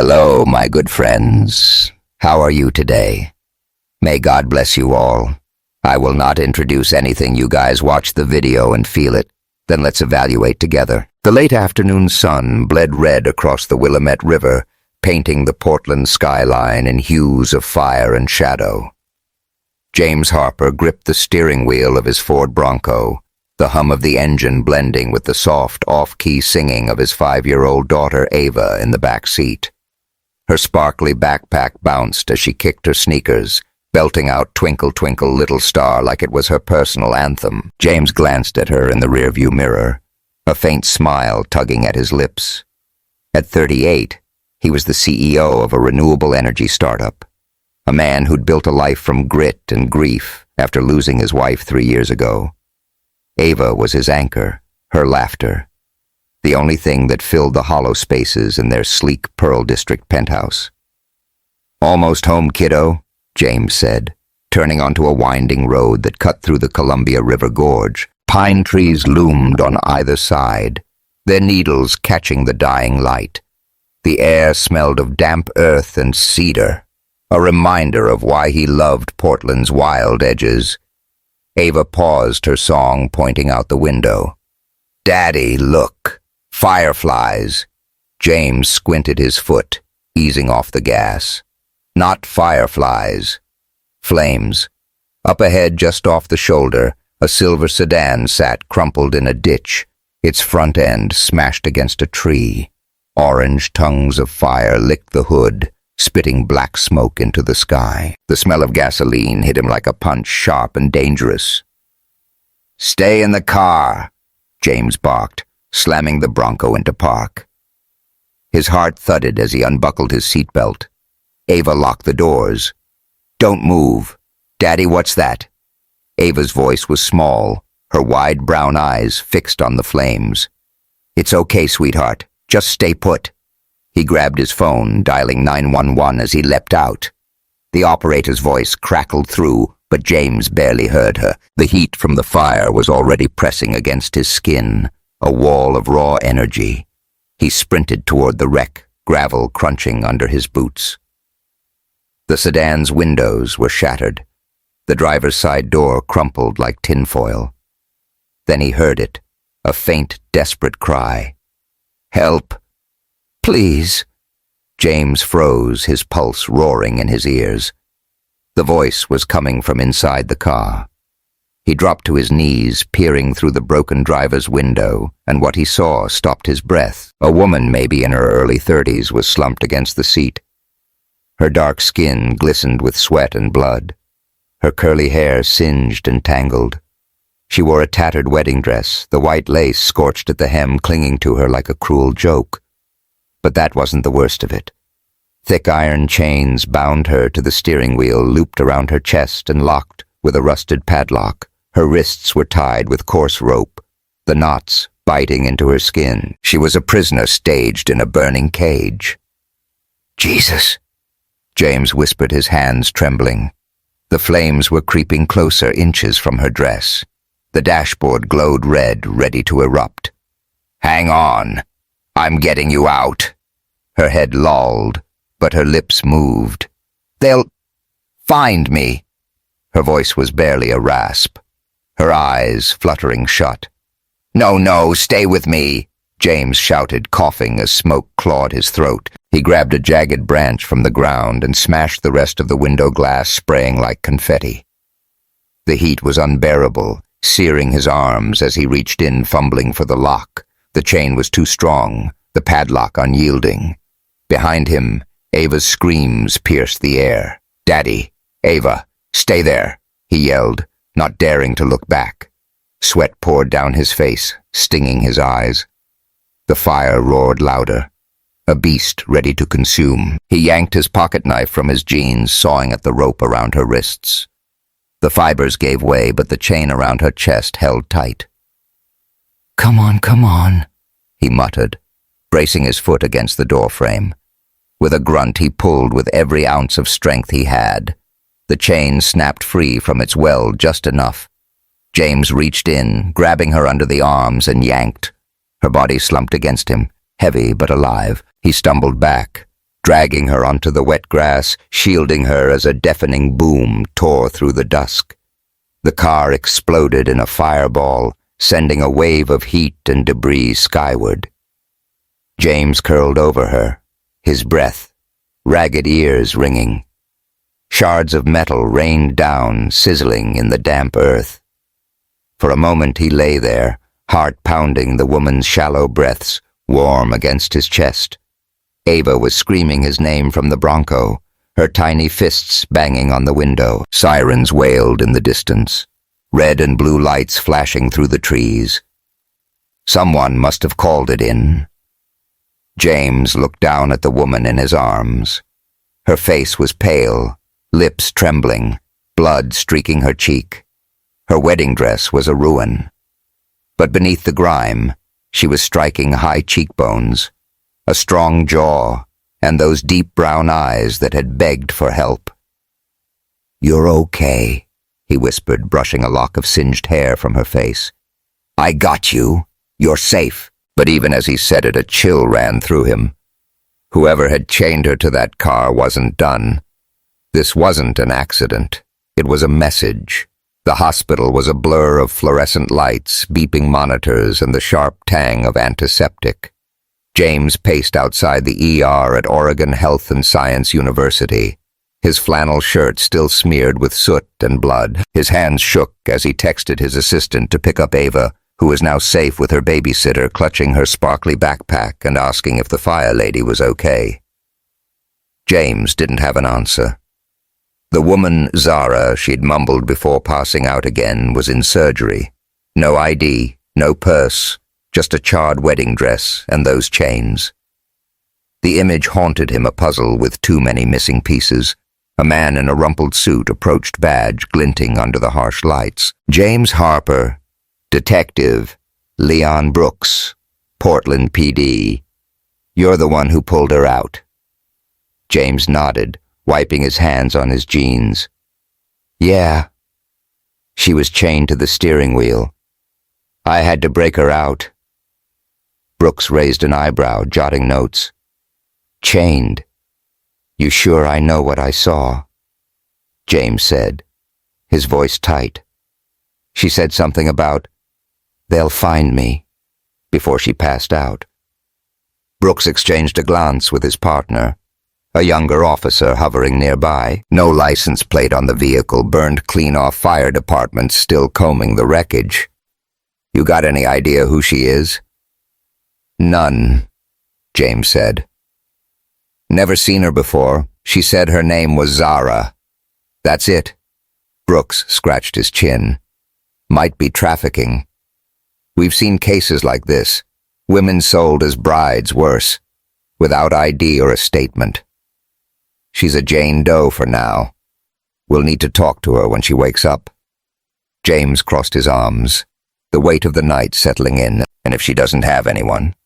Hello, my good friends. How are you today? May God bless you all. I will not introduce anything. You guys watch the video and feel it. Then let's evaluate together. The late afternoon sun bled red across the Willamette River, painting the Portland skyline in hues of fire and shadow. James Harper gripped the steering wheel of his Ford Bronco, the hum of the engine blending with the soft, off-key singing of his 5-year-old daughter Ava in the back seat. Her sparkly backpack bounced as she kicked her sneakers, belting out Twinkle, Twinkle, Little Star like it was her personal anthem. James glanced at her in the rearview mirror, a faint smile tugging at his lips. At 38, he was the CEO of a renewable energy startup, a man who'd built a life from grit and grief after losing his wife 3 years ago. Ava was his anchor, her laughter, the only thing that filled the hollow spaces in their sleek Pearl District penthouse. "Almost home, kiddo," James said, turning onto a winding road that cut through the Columbia River Gorge. Pine trees loomed on either side, their needles catching the dying light. The air smelled of damp earth and cedar, a reminder of why he loved Portland's wild edges. Ava paused her song, pointing out the window. "Daddy, look. Fireflies." James squinted his foot, easing off the gas. Not fireflies. Flames. Up ahead, just off the shoulder, a silver sedan sat crumpled in a ditch, its front end smashed against a tree. Orange tongues of fire licked the hood, spitting black smoke into the sky. The smell of gasoline hit him like a punch, sharp and dangerous. "Stay in the car," James barked, slamming the Bronco into park. His heart thudded as he unbuckled his seatbelt. Ava locked the doors. "Don't move. Daddy, what's that?" Ava's voice was small, her wide brown eyes fixed on the flames. "It's okay, sweetheart. Just stay put." He grabbed his phone, dialing 911 as he leapt out. The operator's voice crackled through, but James barely heard her. The heat from the fire was already pressing against his skin, a wall of raw energy. He sprinted toward the wreck, gravel crunching under his boots. The sedan's windows were shattered. The driver's side door crumpled like tinfoil. Then he heard it, a faint, desperate cry. "Help! Please!" James froze, his pulse roaring in his ears. The voice was coming from inside the car. He dropped to his knees, peering through the broken driver's window, and what he saw stopped his breath. A woman, maybe in her early 30s, was slumped against the seat. Her dark skin glistened with sweat and blood, her curly hair singed and tangled. She wore a tattered wedding dress, the white lace scorched at the hem clinging to her like a cruel joke. But that wasn't the worst of it. Thick iron chains bound her to the steering wheel, looped around her chest and locked with a rusted padlock. Her wrists were tied with coarse rope, the knots biting into her skin. She was a prisoner staged in a burning cage. "Jesus!" James whispered, his hands trembling. The flames were creeping closer, inches from her dress. The dashboard glowed red, ready to erupt. "Hang on. I'm getting you out." Her head lolled, but her lips moved. "They'll find me." Her voice was barely a rasp, her eyes fluttering shut. No, stay with me," James shouted, coughing as smoke clawed his throat. He grabbed a jagged branch from the ground and smashed the rest of the window glass, spraying like confetti. The heat was unbearable, searing his arms as he reached in, fumbling for the lock. The chain was too strong, the padlock unyielding. Behind him, Ava's screams pierced the air. "Daddy! Ava! Stay there!" he yelled, not daring to look back. Sweat poured down his face, stinging his eyes. The fire roared louder, a beast ready to consume. He yanked his pocket knife from his jeans, sawing at the rope around her wrists. The fibers gave way, but the chain around her chest held tight. Come on," he muttered, bracing his foot against the doorframe. With a grunt, he pulled with every ounce of strength he had. The chain snapped free from its weld just enough. James reached in, grabbing her under the arms, and yanked. Her body slumped against him, heavy but alive. He stumbled back, dragging her onto the wet grass, shielding her as a deafening boom tore through the dusk. The car exploded in a fireball, sending a wave of heat and debris skyward. James curled over her, his breath, ragged ears ringing. Shards of metal rained down, sizzling in the damp earth. For a moment he lay there, heart pounding, the woman's shallow breaths warm against his chest. Ava was screaming his name from the Bronco, her tiny fists banging on the window. Sirens wailed in the distance, red and blue lights flashing through the trees. Someone must have called it in. James looked down at the woman in his arms. Her face was pale, lips trembling, blood streaking her cheek. Her wedding dress was a ruin. But beneath the grime, she was striking high cheekbones, a strong jaw, and those deep brown eyes that had begged for help. "You're okay," he whispered, brushing a lock of singed hair from her face. "I got you. You're safe." But even as he said it, a chill ran through him. Whoever had chained her to that car wasn't done. This wasn't an accident. It was a message. The hospital was a blur of fluorescent lights, beeping monitors, and the sharp tang of antiseptic. James paced outside the ER at Oregon Health and Science University, his flannel shirt still smeared with soot and blood. His hands shook as he texted his assistant to pick up Ava, who was now safe with her babysitter, clutching her sparkly backpack and asking if the fire lady was okay. James didn't have an answer. The woman, Zara, she'd mumbled before passing out again, was in surgery. No ID, no purse, just a charred wedding dress and those chains. The image haunted him, a puzzle with too many missing pieces. A man in a rumpled suit approached, badge glinting under the harsh lights. "James Harper, Detective, Leon Brooks, Portland PD. You're the one who pulled her out." James nodded, wiping his hands on his jeans. "Yeah." She was chained to the steering wheel. "I had to break her out." Brooks raised an eyebrow, jotting notes. "Chained. You sure I know what I saw?" James said, his voice tight. She said something about, "They'll find me," before she passed out. Brooks exchanged a glance with his partner, a younger officer hovering nearby. No license plate on the vehicle, burned clean off, fire department still combing the wreckage. "You got any idea who she is?" "None," James said. "Never seen her before. She said her name was Zara. That's it." Brooks scratched his chin. "Might be trafficking. We've seen cases like this. Women sold as brides, worse, without ID or a statement. She's a Jane Doe for now. We'll need to talk to her when she wakes up." James crossed his arms, the weight of the night settling in. "And if she doesn't have anyone?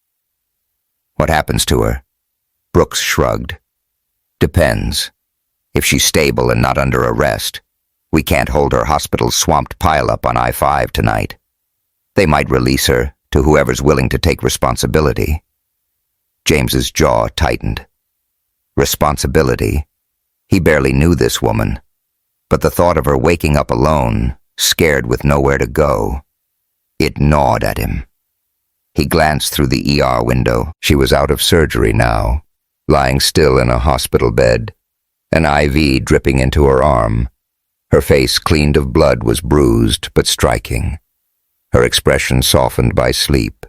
What happens to her?" Brooks shrugged. "Depends. If she's stable and not under arrest, we can't hold her hospital's swamped pileup on I-5 tonight. They might release her to whoever's willing to take responsibility." James's jaw tightened. Responsibility? He barely knew this woman, but the thought of her waking up alone, scared with nowhere to go, it gnawed at him. He glanced through the ER window. She was out of surgery now, lying still in a hospital bed, an IV dripping into her arm. Her face, cleaned of blood, was bruised but striking, her expression softened by sleep.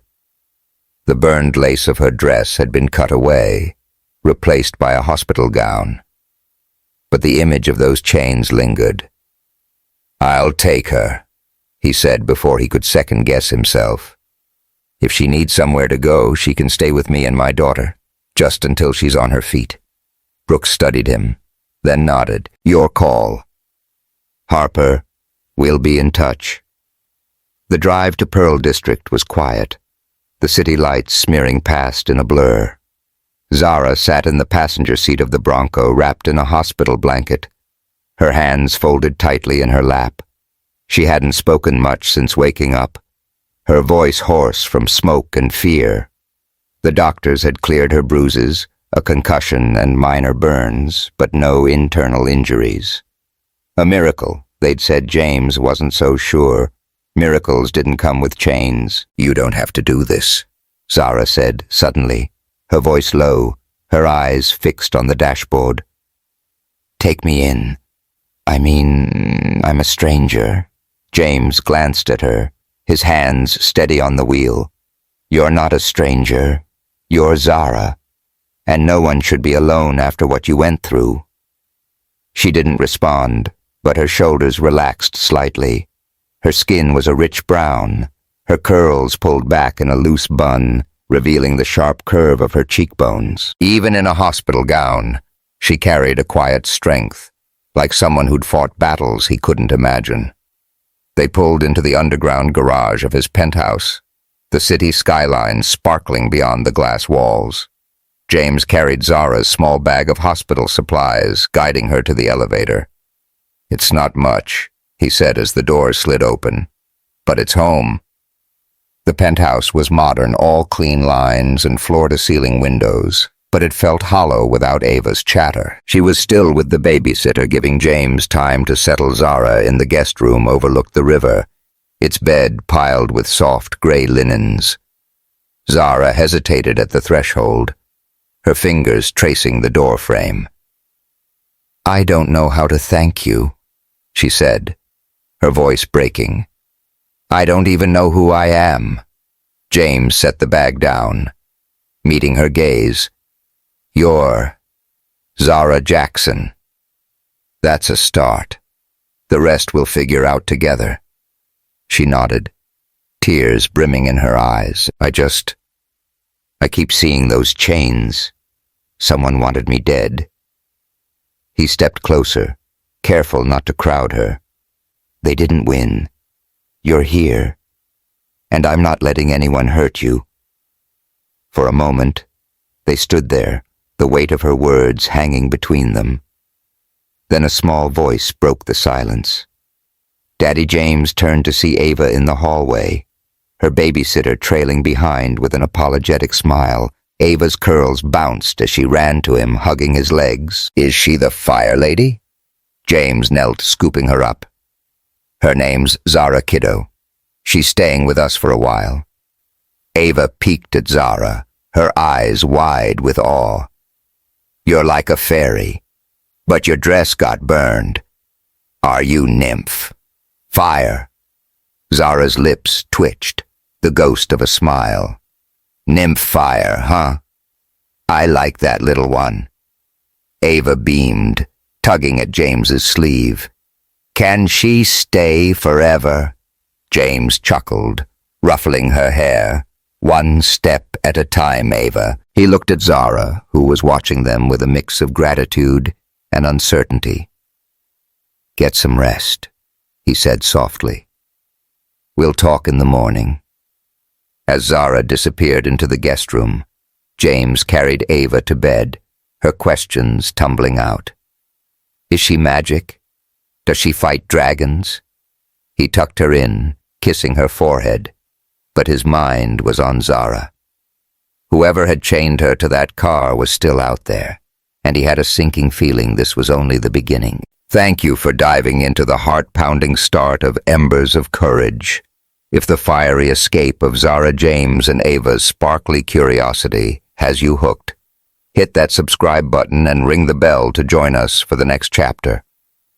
The burned lace of her dress had been cut away, replaced by a hospital gown. But the image of those chains lingered. "I'll take her," he said before he could second-guess himself. "If she needs somewhere to go, she can stay with me and my daughter, just until she's on her feet." Brooks studied him, then nodded. "Your call. Harper, we'll be in touch." The drive to Pearl District was quiet, the city lights smearing past in a blur. Zara sat in the passenger seat of the Bronco, wrapped in a hospital blanket, her hands folded tightly in her lap. She hadn't spoken much since waking up, her voice hoarse from smoke and fear. The doctors had cleared her bruises, A concussion and minor burns, but no internal injuries. A miracle. They'd said James wasn't so sure. Miracles didn't come with chains. "You don't have to do this," Zara said suddenly, her voice low, her eyes fixed on the dashboard. "Take me in. I'm a stranger." James glanced at her, his hands steady on the wheel. "You're not a stranger. You're Zara. And no one should be alone after what you went through." She didn't respond, but her shoulders relaxed slightly. Her skin was a rich brown, her curls pulled back in a loose bun, revealing the sharp curve of her cheekbones. Even in a hospital gown, she carried a quiet strength, like someone who'd fought battles he couldn't imagine. They pulled into the underground garage of his penthouse, the city skyline sparkling beyond the glass walls. James carried Zara's small bag of hospital supplies, guiding her to the elevator. "It's not much," he said as the doors slid open, "but it's home." The penthouse was modern, all clean lines and floor-to-ceiling windows, but it felt hollow without Ava's chatter. She was still with the babysitter, giving James time to settle Zara in the guest room overlooked the river, its bed piled with soft gray linens. Zara hesitated at the threshold, her fingers tracing the door frame. "I don't know how to thank you," she said, her voice breaking. "I don't even know who I am." James set the bag down, meeting her gaze. "You're Zara Jackson." "That's a start. The rest we'll figure out together." She nodded, tears brimming in her eyes. I keep seeing those chains. Someone wanted me dead." He stepped closer, careful not to crowd her. "They didn't win. You're here, and I'm not letting anyone hurt you." For a moment, they stood there, the weight of her words hanging between them. Then a small voice broke the silence. Daddy James turned to see Ava in the hallway, her babysitter trailing behind with an apologetic smile. Ava's curls bounced as she ran to him, hugging his legs. "Is she the fire lady?" James knelt, scooping her up. "Her name's Zara, kiddo. She's staying with us for a while." Ava peeked at Zara, her eyes wide with awe. "You're like a fairy, but your dress got burned. Are you nymph? Fire?" Zara's lips twitched, the ghost of a smile. "Nymph fire, huh? I like that little one." Ava beamed, tugging at James's sleeve. "Can she stay forever?" James chuckled, ruffling her hair. "One step at a time, Ava." He looked at Zara, who was watching them with a mix of gratitude and uncertainty. "Get some rest," he said softly. "We'll talk in the morning." As Zara disappeared into the guest room, James carried Ava to bed, her questions tumbling out. Is she magic? Does she fight dragons? He tucked her in, kissing her forehead, but his mind was on Zara. Whoever had chained her to that car was still out there, and he had a sinking feeling this was only the beginning. Thank you for diving into the heart-pounding start of Embers of Courage. If the fiery escape of Zara James and Ava's sparkly curiosity has you hooked, hit that subscribe button and ring the bell to join us for the next chapter.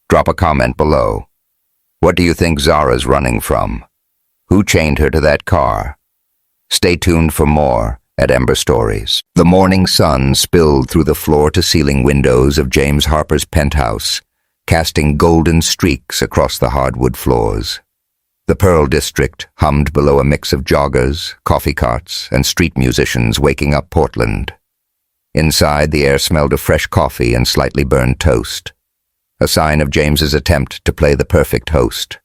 Drop a comment below. What do you think Zara's running from? Who chained her to that car? Stay tuned for more at Ember Stories. The morning sun spilled through the floor-to-ceiling windows of James Harper's penthouse, casting golden streaks across the hardwood floors. The Pearl District hummed below a mix of joggers, coffee carts, and street musicians waking up Portland. Inside, the air smelled of fresh coffee and slightly burned toast, a sign of James's attempt to play the perfect host.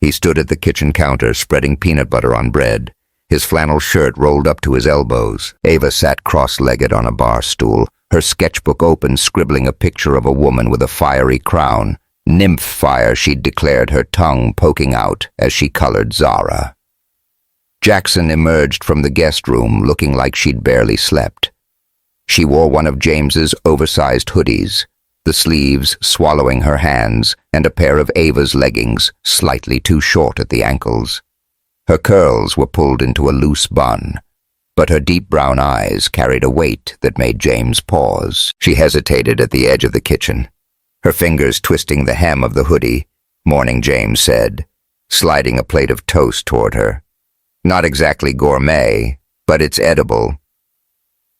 He stood at the kitchen counter, spreading peanut butter on bread, his flannel shirt rolled up to his elbows. Ava sat cross-legged on a bar stool, her sketchbook open, scribbling a picture of a woman with a fiery crown. Nymph fire, she'd declared, her tongue poking out as she colored Zara. Jackson emerged from the guest room looking like she'd barely slept. She wore one of James's oversized hoodies, the sleeves swallowing her hands, and a pair of Ava's leggings, slightly too short at the ankles. Her curls were pulled into a loose bun, but her deep brown eyes carried a weight that made James pause. She hesitated at the edge of the kitchen, her fingers twisting the hem of the hoodie. "Morning," James said, sliding a plate of toast toward her. "Not exactly gourmet, but it's edible."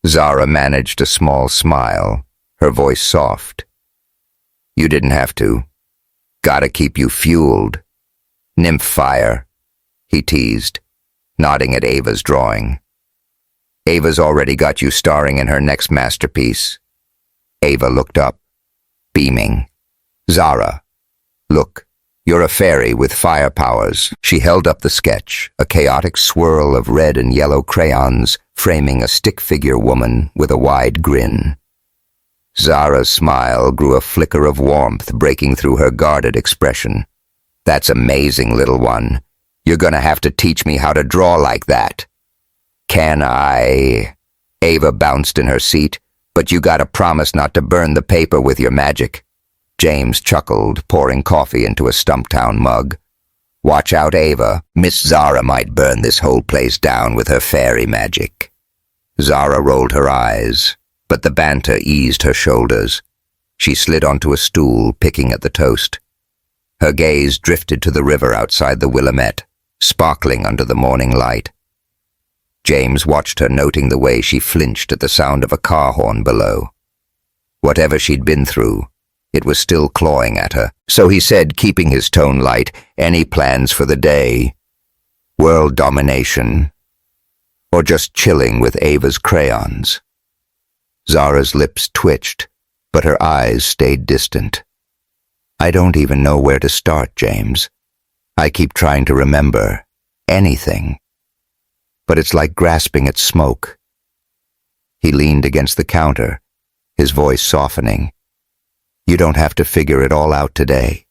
Zara managed a small smile, her voice soft. "You didn't have to. Gotta keep you fueled. Nymph fire," he teased, nodding at Ava's drawing. "Ava's already got you starring in her next masterpiece." Ava looked up, beaming. "Zara, look, you're a fairy with fire powers." She held up the sketch, a chaotic swirl of red and yellow crayons framing a stick figure woman with a wide grin. Zara's smile grew a flicker of warmth breaking through her guarded expression. "That's amazing, little one. You're gonna have to teach me how to draw like that." "Can I?" Ava bounced in her seat. "But you gotta promise not to burn the paper with your magic." James chuckled, pouring coffee into a Stumptown mug. "Watch out, Ava. Miss Zara might burn this whole place down with her fairy magic." Zara rolled her eyes, but the banter eased her shoulders. She slid onto a stool, picking at the toast. Her gaze drifted to the river outside the Willamette, sparkling under the morning light. James watched her, noting the way she flinched at the sound of a car horn below. Whatever she'd been through, it was still clawing at her, so he said, keeping his tone light, "Any plans for the day? World domination? Or just chilling with Ava's crayons?" Zara's lips twitched, but her eyes stayed distant. "I don't even know where to start, James. I keep trying to remember anything, but it's like grasping at smoke." He leaned against the counter, his voice softening. "You don't have to figure it all out today.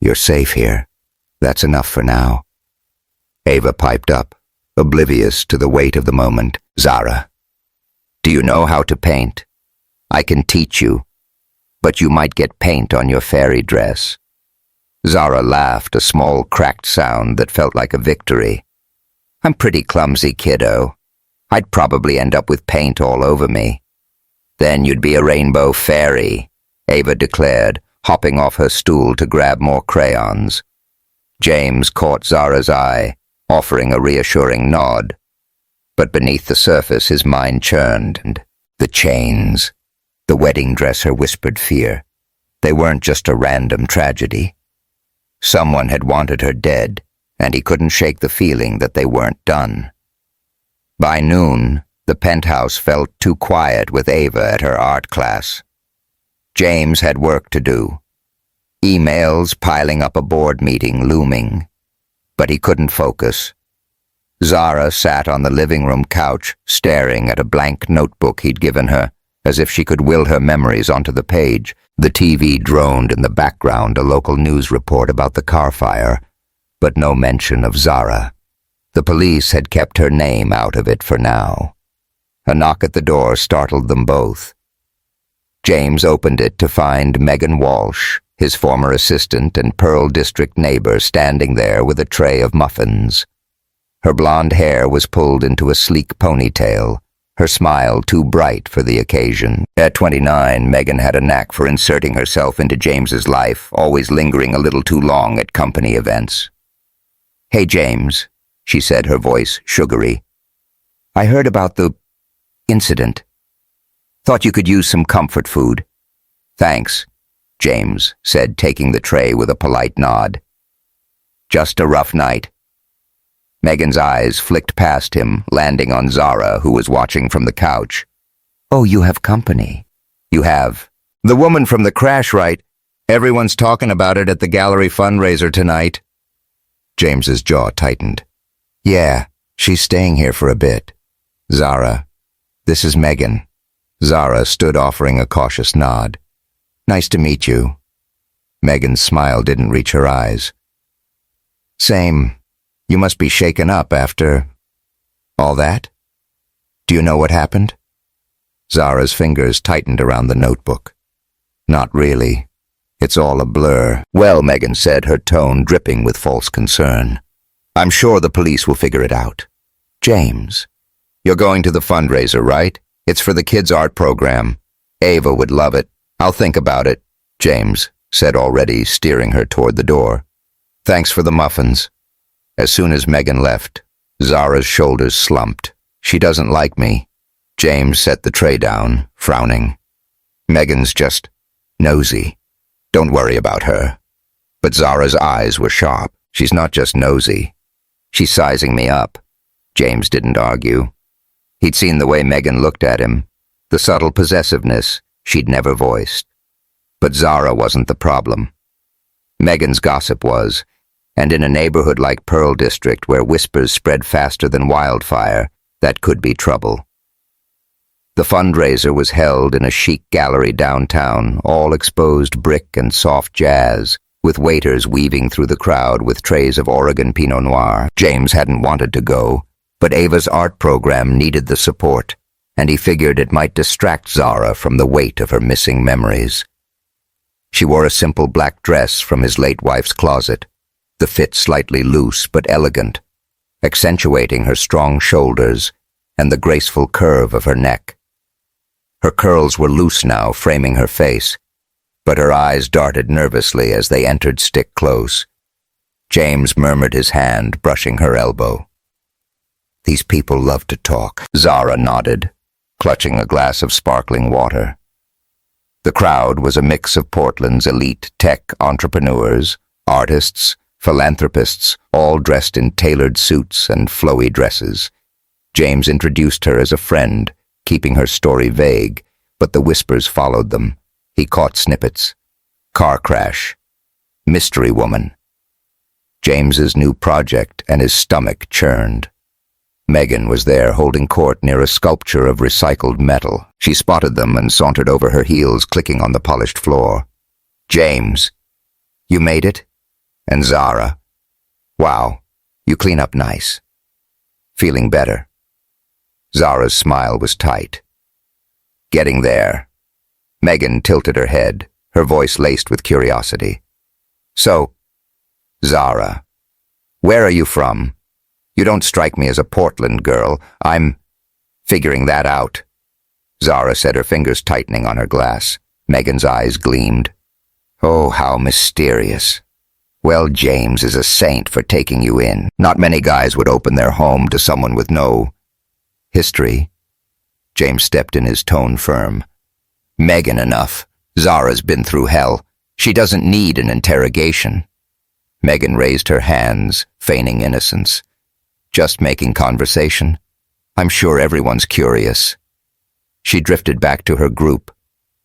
You're safe here. That's enough for now." Ava piped up, oblivious to the weight of the moment. "Zara, do you know how to paint? I can teach you, but you might get paint on your fairy dress." Zara laughed, a small cracked sound that felt like a victory. "I'm pretty clumsy, kiddo. I'd probably end up with paint all over me." "Then you'd be a rainbow fairy," Ava declared, hopping off her stool to grab more crayons. James caught Zara's eye, offering a reassuring nod. But beneath the surface his mind churned. The chains, the wedding dress, her whispered fear. They weren't just a random tragedy. Someone had wanted her dead, and he couldn't shake the feeling that they weren't done. By noon, the penthouse felt too quiet with Ava at her art class. James had work to do. Emails piling up, a board meeting looming. But he couldn't focus. Zara sat on the living room couch, staring at a blank notebook he'd given her, as if she could will her memories onto the page. The TV droned in the background, a local news report about the car fire, but no mention of Zara. The police had kept her name out of it for now. A knock at the door startled them both. James opened it to find Megan Walsh, his former assistant and Pearl District neighbor, standing there with a tray of muffins. Her blonde hair was pulled into a sleek ponytail, her smile too bright for the occasion. At 29, Megan had a knack for inserting herself into James's life, always lingering a little too long at company events. "Hey, James," she said, her voice sugary. "I heard about the incident. Thought you could use some comfort food." "Thanks," James said, taking the tray with a polite nod. "Just a rough night." Megan's eyes flicked past him, landing on Zara, who was watching from the couch. "Oh, you have company." "You have. The woman from the crash, right? Everyone's talking about it at the gallery fundraiser tonight." James's jaw tightened. "Yeah, she's staying here for a bit." "Zara, this is Megan." Zara stood, offering a cautious nod. "Nice to meet you." Megan's smile didn't reach her eyes. "Same. You must be shaken up after all that. Do you know what happened?" Zara's fingers tightened around the notebook. Not really. It's all a blur. Well, Megan said, her tone dripping with false concern. I'm sure the police will figure it out. James, you're going to the fundraiser, right? It's for the kids' art program. Ava would love it. I'll think about it, James said, already steering her toward the door. Thanks for the muffins. As soon as Megan left, Zara's shoulders slumped. She doesn't like me. James set the tray down, frowning. Megan's just nosy. Don't worry about her. But Zara's eyes were sharp. She's not just nosy. She's sizing me up. James didn't argue. He'd seen the way Megan looked at him, the subtle possessiveness she'd never voiced. But Zara wasn't the problem. Megan's gossip was, and in a neighborhood like Pearl District where whispers spread faster than wildfire, that could be trouble. The fundraiser was held in a chic gallery downtown, all exposed brick and soft jazz, with waiters weaving through the crowd with trays of Oregon Pinot Noir. James hadn't wanted to go, but Ava's art program needed the support, and he figured it might distract Zara from the weight of her missing memories. She wore a simple black dress from his late wife's closet, the fit slightly loose but elegant, accentuating her strong shoulders and the graceful curve of her neck. Her curls were loose now, framing her face, but her eyes darted nervously as they entered stick close. James murmured his hand, brushing her elbow. These people love to talk. Zara nodded, clutching a glass of sparkling water. The crowd was a mix of Portland's elite tech entrepreneurs, artists, philanthropists, all dressed in tailored suits and flowy dresses. James introduced her as a friend, keeping her story vague, but the whispers followed them. He caught snippets. Car crash. Mystery woman. James's new project, and his stomach churned. Megan was there holding court near a sculpture of recycled metal. She spotted them and sauntered over her heels, clicking on the polished floor. James, you made it? And Zara, wow, you clean up nice. Feeling better. Zara's smile was tight. Getting there. Megan tilted her head, her voice laced with curiosity. So, Zara, where are you from? You don't strike me as a Portland girl. I'm figuring that out. Zara said, her fingers tightening on her glass. Megan's eyes gleamed. Oh, how mysterious. Well, James is a saint for taking you in. Not many guys would open their home to someone with no history. James stepped in, his tone firm. Megan enough. Zara's been through hell. She doesn't need an interrogation. Megan raised her hands, feigning innocence. Just making conversation. I'm sure everyone's curious. She drifted back to her group,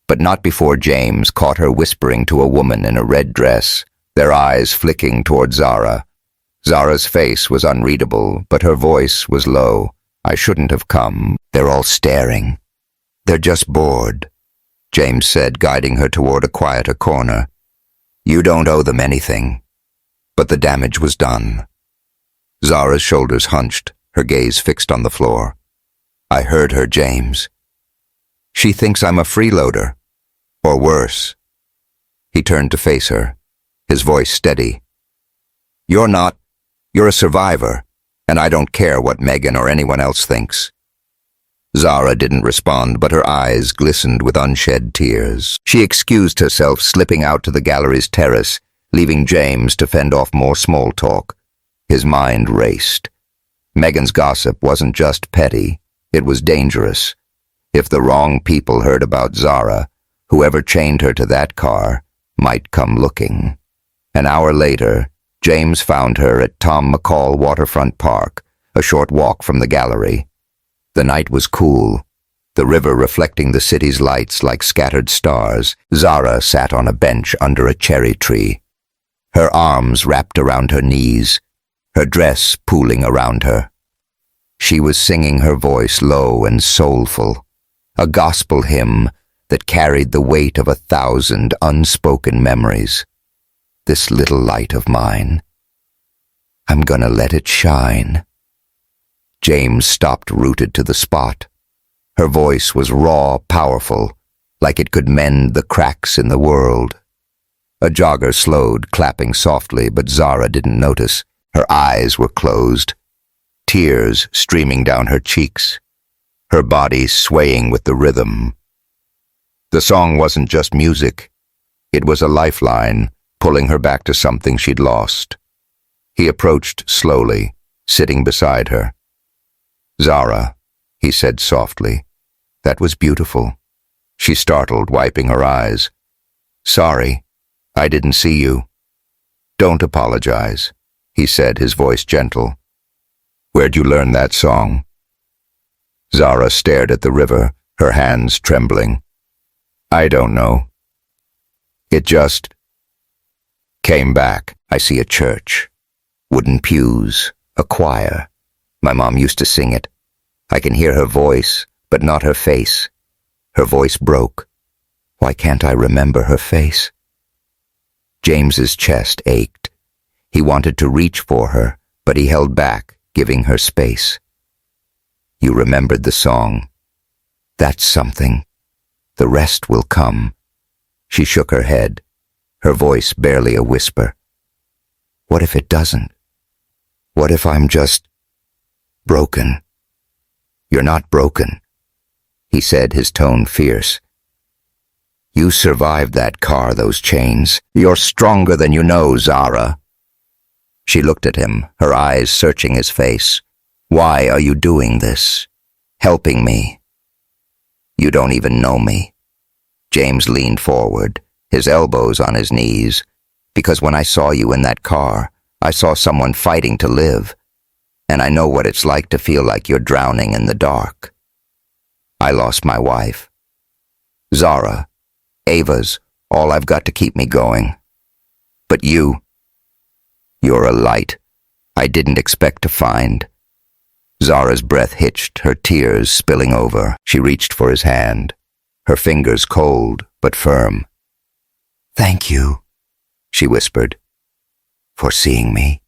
but not before James caught her whispering to a woman in a red dress, their eyes flicking toward Zara. Zara's face was unreadable, but her voice was low. I shouldn't have come. They're all staring. They're just bored, James said, guiding her toward a quieter corner. You don't owe them anything. But the damage was done. Zara's shoulders hunched, her gaze fixed on the floor. I heard her, James. She thinks I'm a freeloader. Or worse. He turned to face her, his voice steady. You're not. You're a survivor, and I don't care what Megan or anyone else thinks. Zara didn't respond, but her eyes glistened with unshed tears. She excused herself, slipping out to the gallery's terrace, leaving James to fend off more small talk. His mind raced. Megan's gossip wasn't just petty, it was dangerous. If the wrong people heard about Zara, whoever chained her to that car might come looking. An hour later, James found her at Tom McCall Waterfront Park, a short walk from the gallery. The night was cool, the river reflecting the city's lights like scattered stars. Zara sat on a bench under a cherry tree, her arms wrapped around her knees, her dress pooling around her. She was singing, her voice low and soulful, a gospel hymn that carried the weight of 1,000 unspoken memories. This little light of mine, I'm gonna let it shine. James stopped, rooted to the spot. Her voice was raw, powerful, like it could mend the cracks in the world. A jogger slowed, clapping softly, but Zara didn't notice. Her eyes were closed, tears streaming down her cheeks, her body swaying with the rhythm. The song wasn't just music. It was a lifeline, pulling her back to something she'd lost. He approached slowly, sitting beside her. "Zara," he said softly, "that was beautiful." She startled, wiping her eyes. "Sorry, I didn't see you." "Don't apologize," he said, his voice gentle. "Where'd you learn that song?" Zara stared at the river, her hands trembling. "I don't know. It just came back. I see a church. Wooden pews, a choir. My mom used to sing it. I can hear her voice, but not her face. Her voice broke. Why can't I remember her face?" James's chest ached. He wanted to reach for her, but he held back, giving her space. "You remembered the song. That's something. The rest will come." She shook her head, her voice barely a whisper. "What if it doesn't? What if I'm just broken?" "You're not broken," he said, his tone fierce. "You survived that car, those chains. You're stronger than you know, Zara." She looked at him, her eyes searching his face. "Why are you doing this? Helping me? You don't even know me." James leaned forward, his elbows on his knees. "Because when I saw you in that car, I saw someone fighting to live. And I know what it's like to feel like you're drowning in the dark. I lost my wife. Zara, Ava's all I've got to keep me going. But you're a light I didn't expect to find." Zara's breath hitched, her tears spilling over. She reached for his hand, her fingers cold but firm. "Thank you," she whispered, "for seeing me."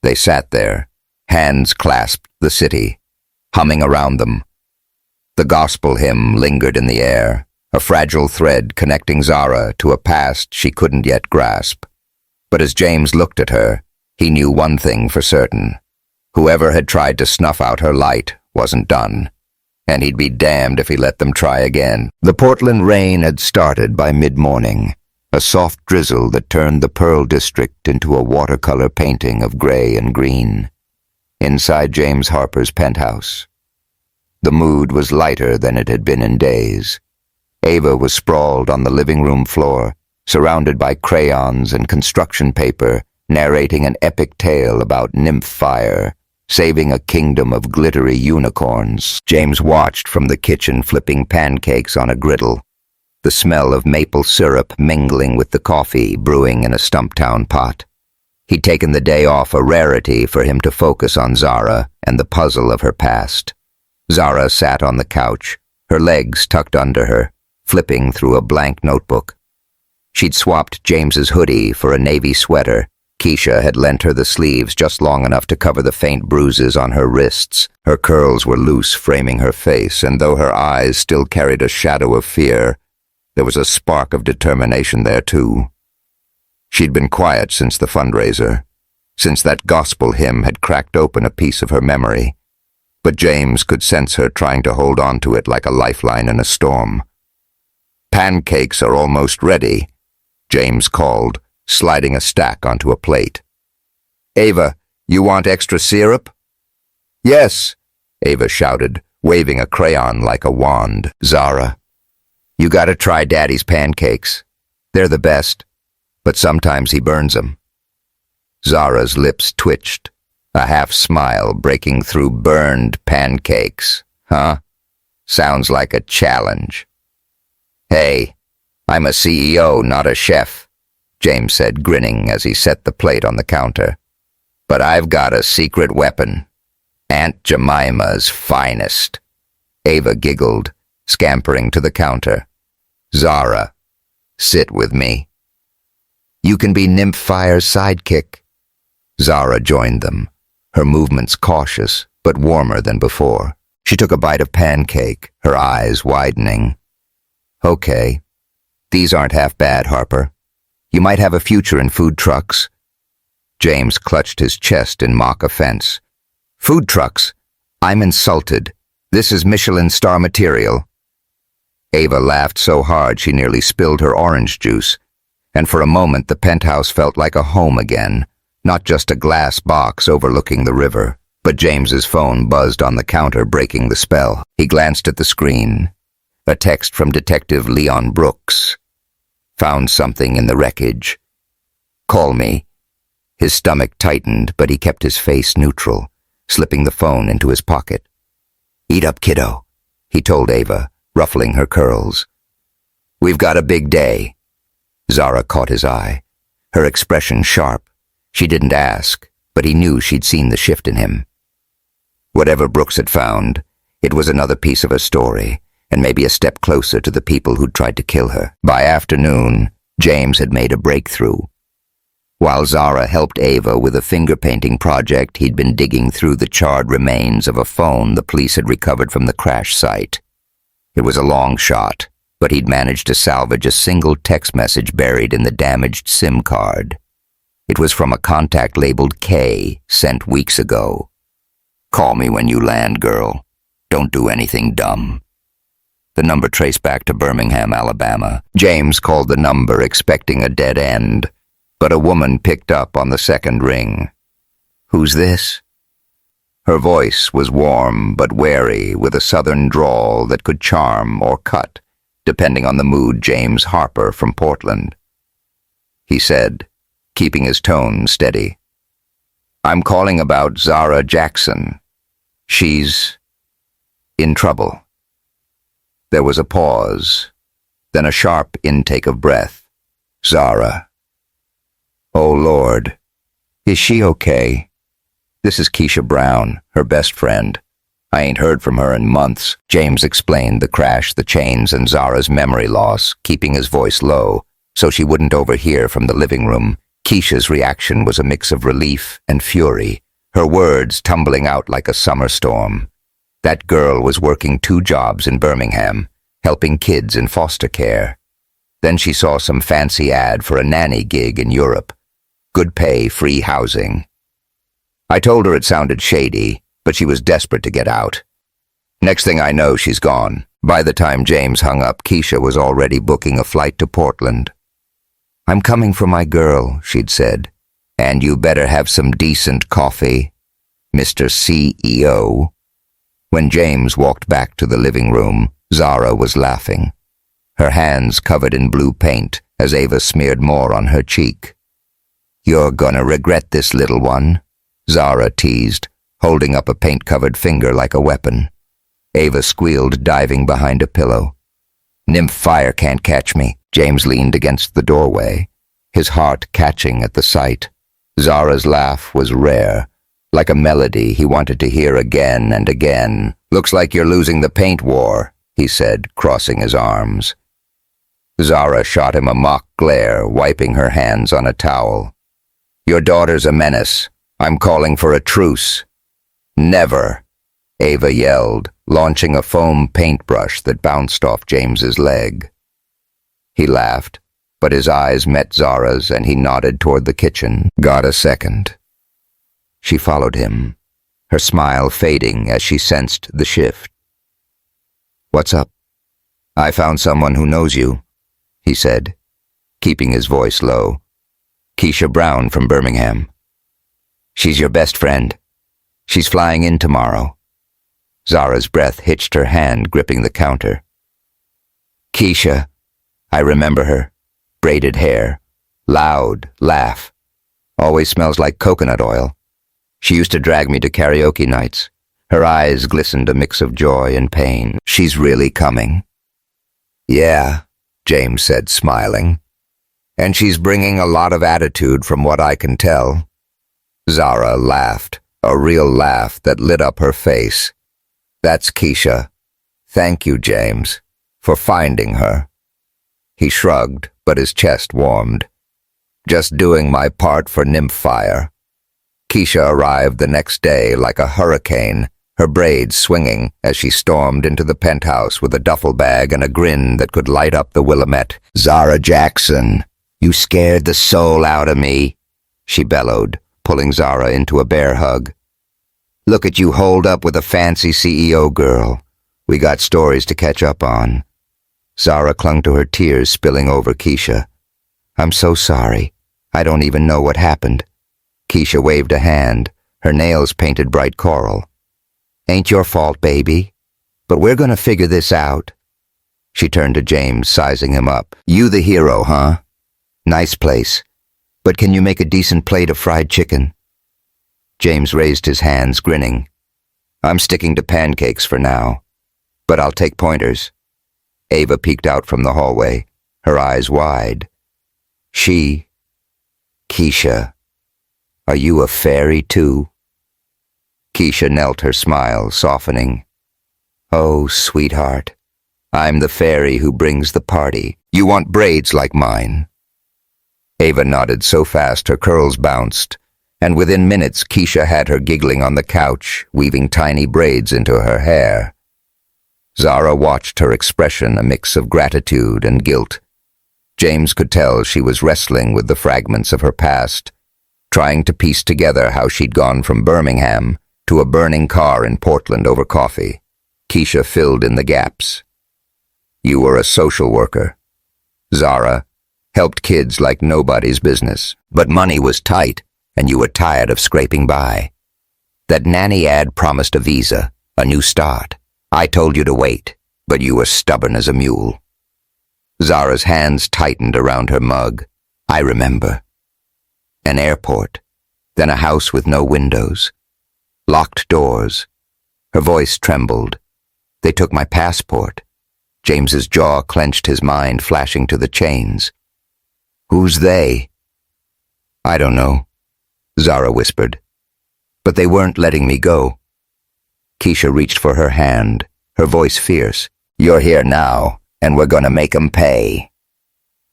They sat there, hands clasped, the city, humming around them. The gospel hymn lingered in the air, a fragile thread connecting Zara to a past she couldn't yet grasp. But as James looked at her, he knew one thing for certain. Whoever had tried to snuff out her light wasn't done, and he'd be damned if he let them try again. The Portland rain had started by mid-morning, a soft drizzle that turned the Pearl District into a watercolor painting of gray and green. Inside James Harper's penthouse, the mood was lighter than it had been in days. Ava was sprawled on the living room floor, surrounded by crayons and construction paper, narrating an epic tale about nymph fire, saving a kingdom of glittery unicorns. James watched from the kitchen, flipping pancakes on a griddle, the smell of maple syrup mingling with the coffee brewing in a Stumptown pot. He'd taken the day off, a rarity for him to focus on Zara and the puzzle of her past. Zara sat on the couch, her legs tucked under her, flipping through a blank notebook. She'd swapped James's hoodie for a navy sweater. Keisha had lent her the sleeves just long enough to cover the faint bruises on her wrists. Her curls were loose, framing her face, and though her eyes still carried a shadow of fear, there was a spark of determination there too. She'd been quiet since the fundraiser, since that gospel hymn had cracked open a piece of her memory, but James could sense her trying to hold on to it like a lifeline in a storm. "Pancakes are almost ready," James called, sliding a stack onto a plate. "Ava, you want extra syrup?" "Yes," Ava shouted, waving a crayon like a wand. "Zara, you gotta try Daddy's pancakes. They're the best, but sometimes he burns them." Zara's lips twitched, a half smile breaking through. "Burned pancakes, huh? Sounds like a challenge." "Hey, I'm a CEO, not a chef," James said, grinning as he set the plate on the counter. "But I've got a secret weapon. Aunt Jemima's finest." Ava giggled, scampering to the counter. "Zara, sit with me." "You can be Nymph Fire's sidekick." Zara joined them, her movements cautious but warmer than before. She took a bite of pancake, her eyes widening. Okay, these aren't half bad, Harper. You might have a future in food trucks. James clutched his chest in mock offense. Food trucks? I'm insulted. This is Michelin star material. Ava laughed so hard she nearly spilled her orange juice, and for a moment the penthouse felt like a home again, not just a glass box overlooking the river. But James's phone buzzed on the counter, breaking the spell. He glanced at the screen. A text from Detective Leon Brooks. Found something in the wreckage. Call me. His stomach tightened, but he kept his face neutral, slipping the phone into his pocket. Eat up, kiddo, he told Ava, ruffling her curls. We've got a big day. Zara caught his eye, her expression sharp. She didn't ask, but he knew she'd seen the shift in him. Whatever Brooks had found, it was another piece of her story, and maybe a step closer to the people who'd tried to kill her. By afternoon, James had made a breakthrough. While Zara helped Ava with a finger-painting project, he'd been digging through the charred remains of a phone the police had recovered from the crash site. It was a long shot, but he'd managed to salvage a single text message buried in the damaged SIM card. It was from a contact labeled K, sent weeks ago. Call me when you land, girl. Don't do anything dumb. The number traced back to Birmingham, Alabama. James called the number, expecting a dead end, but a woman picked up on the second ring. Who's this? Her voice was warm but wary, with a southern drawl that could charm or cut, depending on the mood. James Harper from Portland. He said, keeping his tone steady. I'm calling about Zara Jackson. She's in trouble. There was a pause, then a sharp intake of breath. Zara. Oh, Lord. Is she okay? This is Keisha Brown, her best friend. I ain't heard from her in months. James explained the crash, the chains, and Zara's memory loss, keeping his voice low so she wouldn't overhear from the living room. Keisha's reaction was a mix of relief and fury, her words tumbling out like a summer storm. That girl was working 2 jobs in Birmingham, helping kids in foster care. Then she saw some fancy ad for a nanny gig in Europe. Good pay, free housing. I told her it sounded shady, but she was desperate to get out. Next thing I know, she's gone. By the time James hung up, Keisha was already booking a flight to Portland. I'm coming for my girl, she'd said. And you better have some decent coffee, Mr. CEO. When James walked back to the living room, Zara was laughing, her hands covered in blue paint as Ava smeared more on her cheek. You're gonna regret this, little one, Zara teased, holding up a paint-covered finger like a weapon. Ava squealed, diving behind a pillow. Nymph fire can't catch me. James leaned against the doorway, his heart catching at the sight. Zara's laugh was rare, like a melody he wanted to hear again and again. Looks like you're losing the paint war, he said, crossing his arms. Zara shot him a mock glare, wiping her hands on a towel. Your daughter's a menace. I'm calling for a truce. Never, Ava yelled, launching a foam paintbrush that bounced off James's leg. He laughed, but his eyes met Zara's and he nodded toward the kitchen. Got a second. She followed him, her smile fading as she sensed the shift. What's up? I found someone who knows you, he said, keeping his voice low. Keisha Brown from Birmingham. She's your best friend. She's flying in tomorrow. Zara's breath hitched her hand, gripping the counter. Keisha, I remember her. Braided hair, loud laugh. Always smells like coconut oil. She used to drag me to karaoke nights. Her eyes glistened, a mix of joy and pain. She's really coming. Yeah, James said, smiling. And she's bringing a lot of attitude from what I can tell. Zara laughed, a real laugh that lit up her face. That's Keisha. Thank you, James, for finding her. He shrugged, but his chest warmed. Just doing my part for Nymph Fire. Keisha arrived the next day like a hurricane, her braids swinging as she stormed into the penthouse with a duffel bag and a grin that could light up the Willamette. "Zara Jackson, you scared the soul out of me," she bellowed, pulling Zara into a bear hug. "Look at you holed up with a fancy CEO girl. We got stories to catch up on." Zara clung to her, tears spilling over Keisha. "I'm so sorry. I don't even know what happened." Keisha waved a hand, her nails painted bright coral. "Ain't your fault, baby. But we're gonna figure this out." She turned to James, sizing him up. "You the hero, huh? Nice place. But can you make a decent plate of fried chicken?" James raised his hands, grinning. "I'm sticking to pancakes for now, but I'll take pointers." Ava peeked out from the hallway, her eyes wide. "Keisha, are you a fairy too?" Keisha knelt, her smile softening. "Oh, sweetheart, I'm the fairy who brings the party. You want braids like mine?" Ava nodded so fast her curls bounced, and within minutes Keisha had her giggling on the couch, weaving tiny braids into her hair. Zara watched her expression, a mix of gratitude and guilt. James could tell she was wrestling with the fragments of her past, trying to piece together how she'd gone from Birmingham to a burning car in Portland over coffee. Keisha filled in the gaps. "You were a social worker. Zara helped kids like nobody's business, but money was tight and you were tired of scraping by. That nanny ad promised a visa, a new start. I told you to wait, but you were stubborn as a mule." Zara's hands tightened around her mug. "I remember. An airport, then a house with no windows. Locked doors." Her voice trembled. "They took my passport." James's jaw clenched, his mind flashing to the chains. "Who's they?" "I don't know," Zara whispered. "But they weren't letting me go." Keisha reached for her hand, her voice fierce. "You're here now, and we're gonna make 'em pay."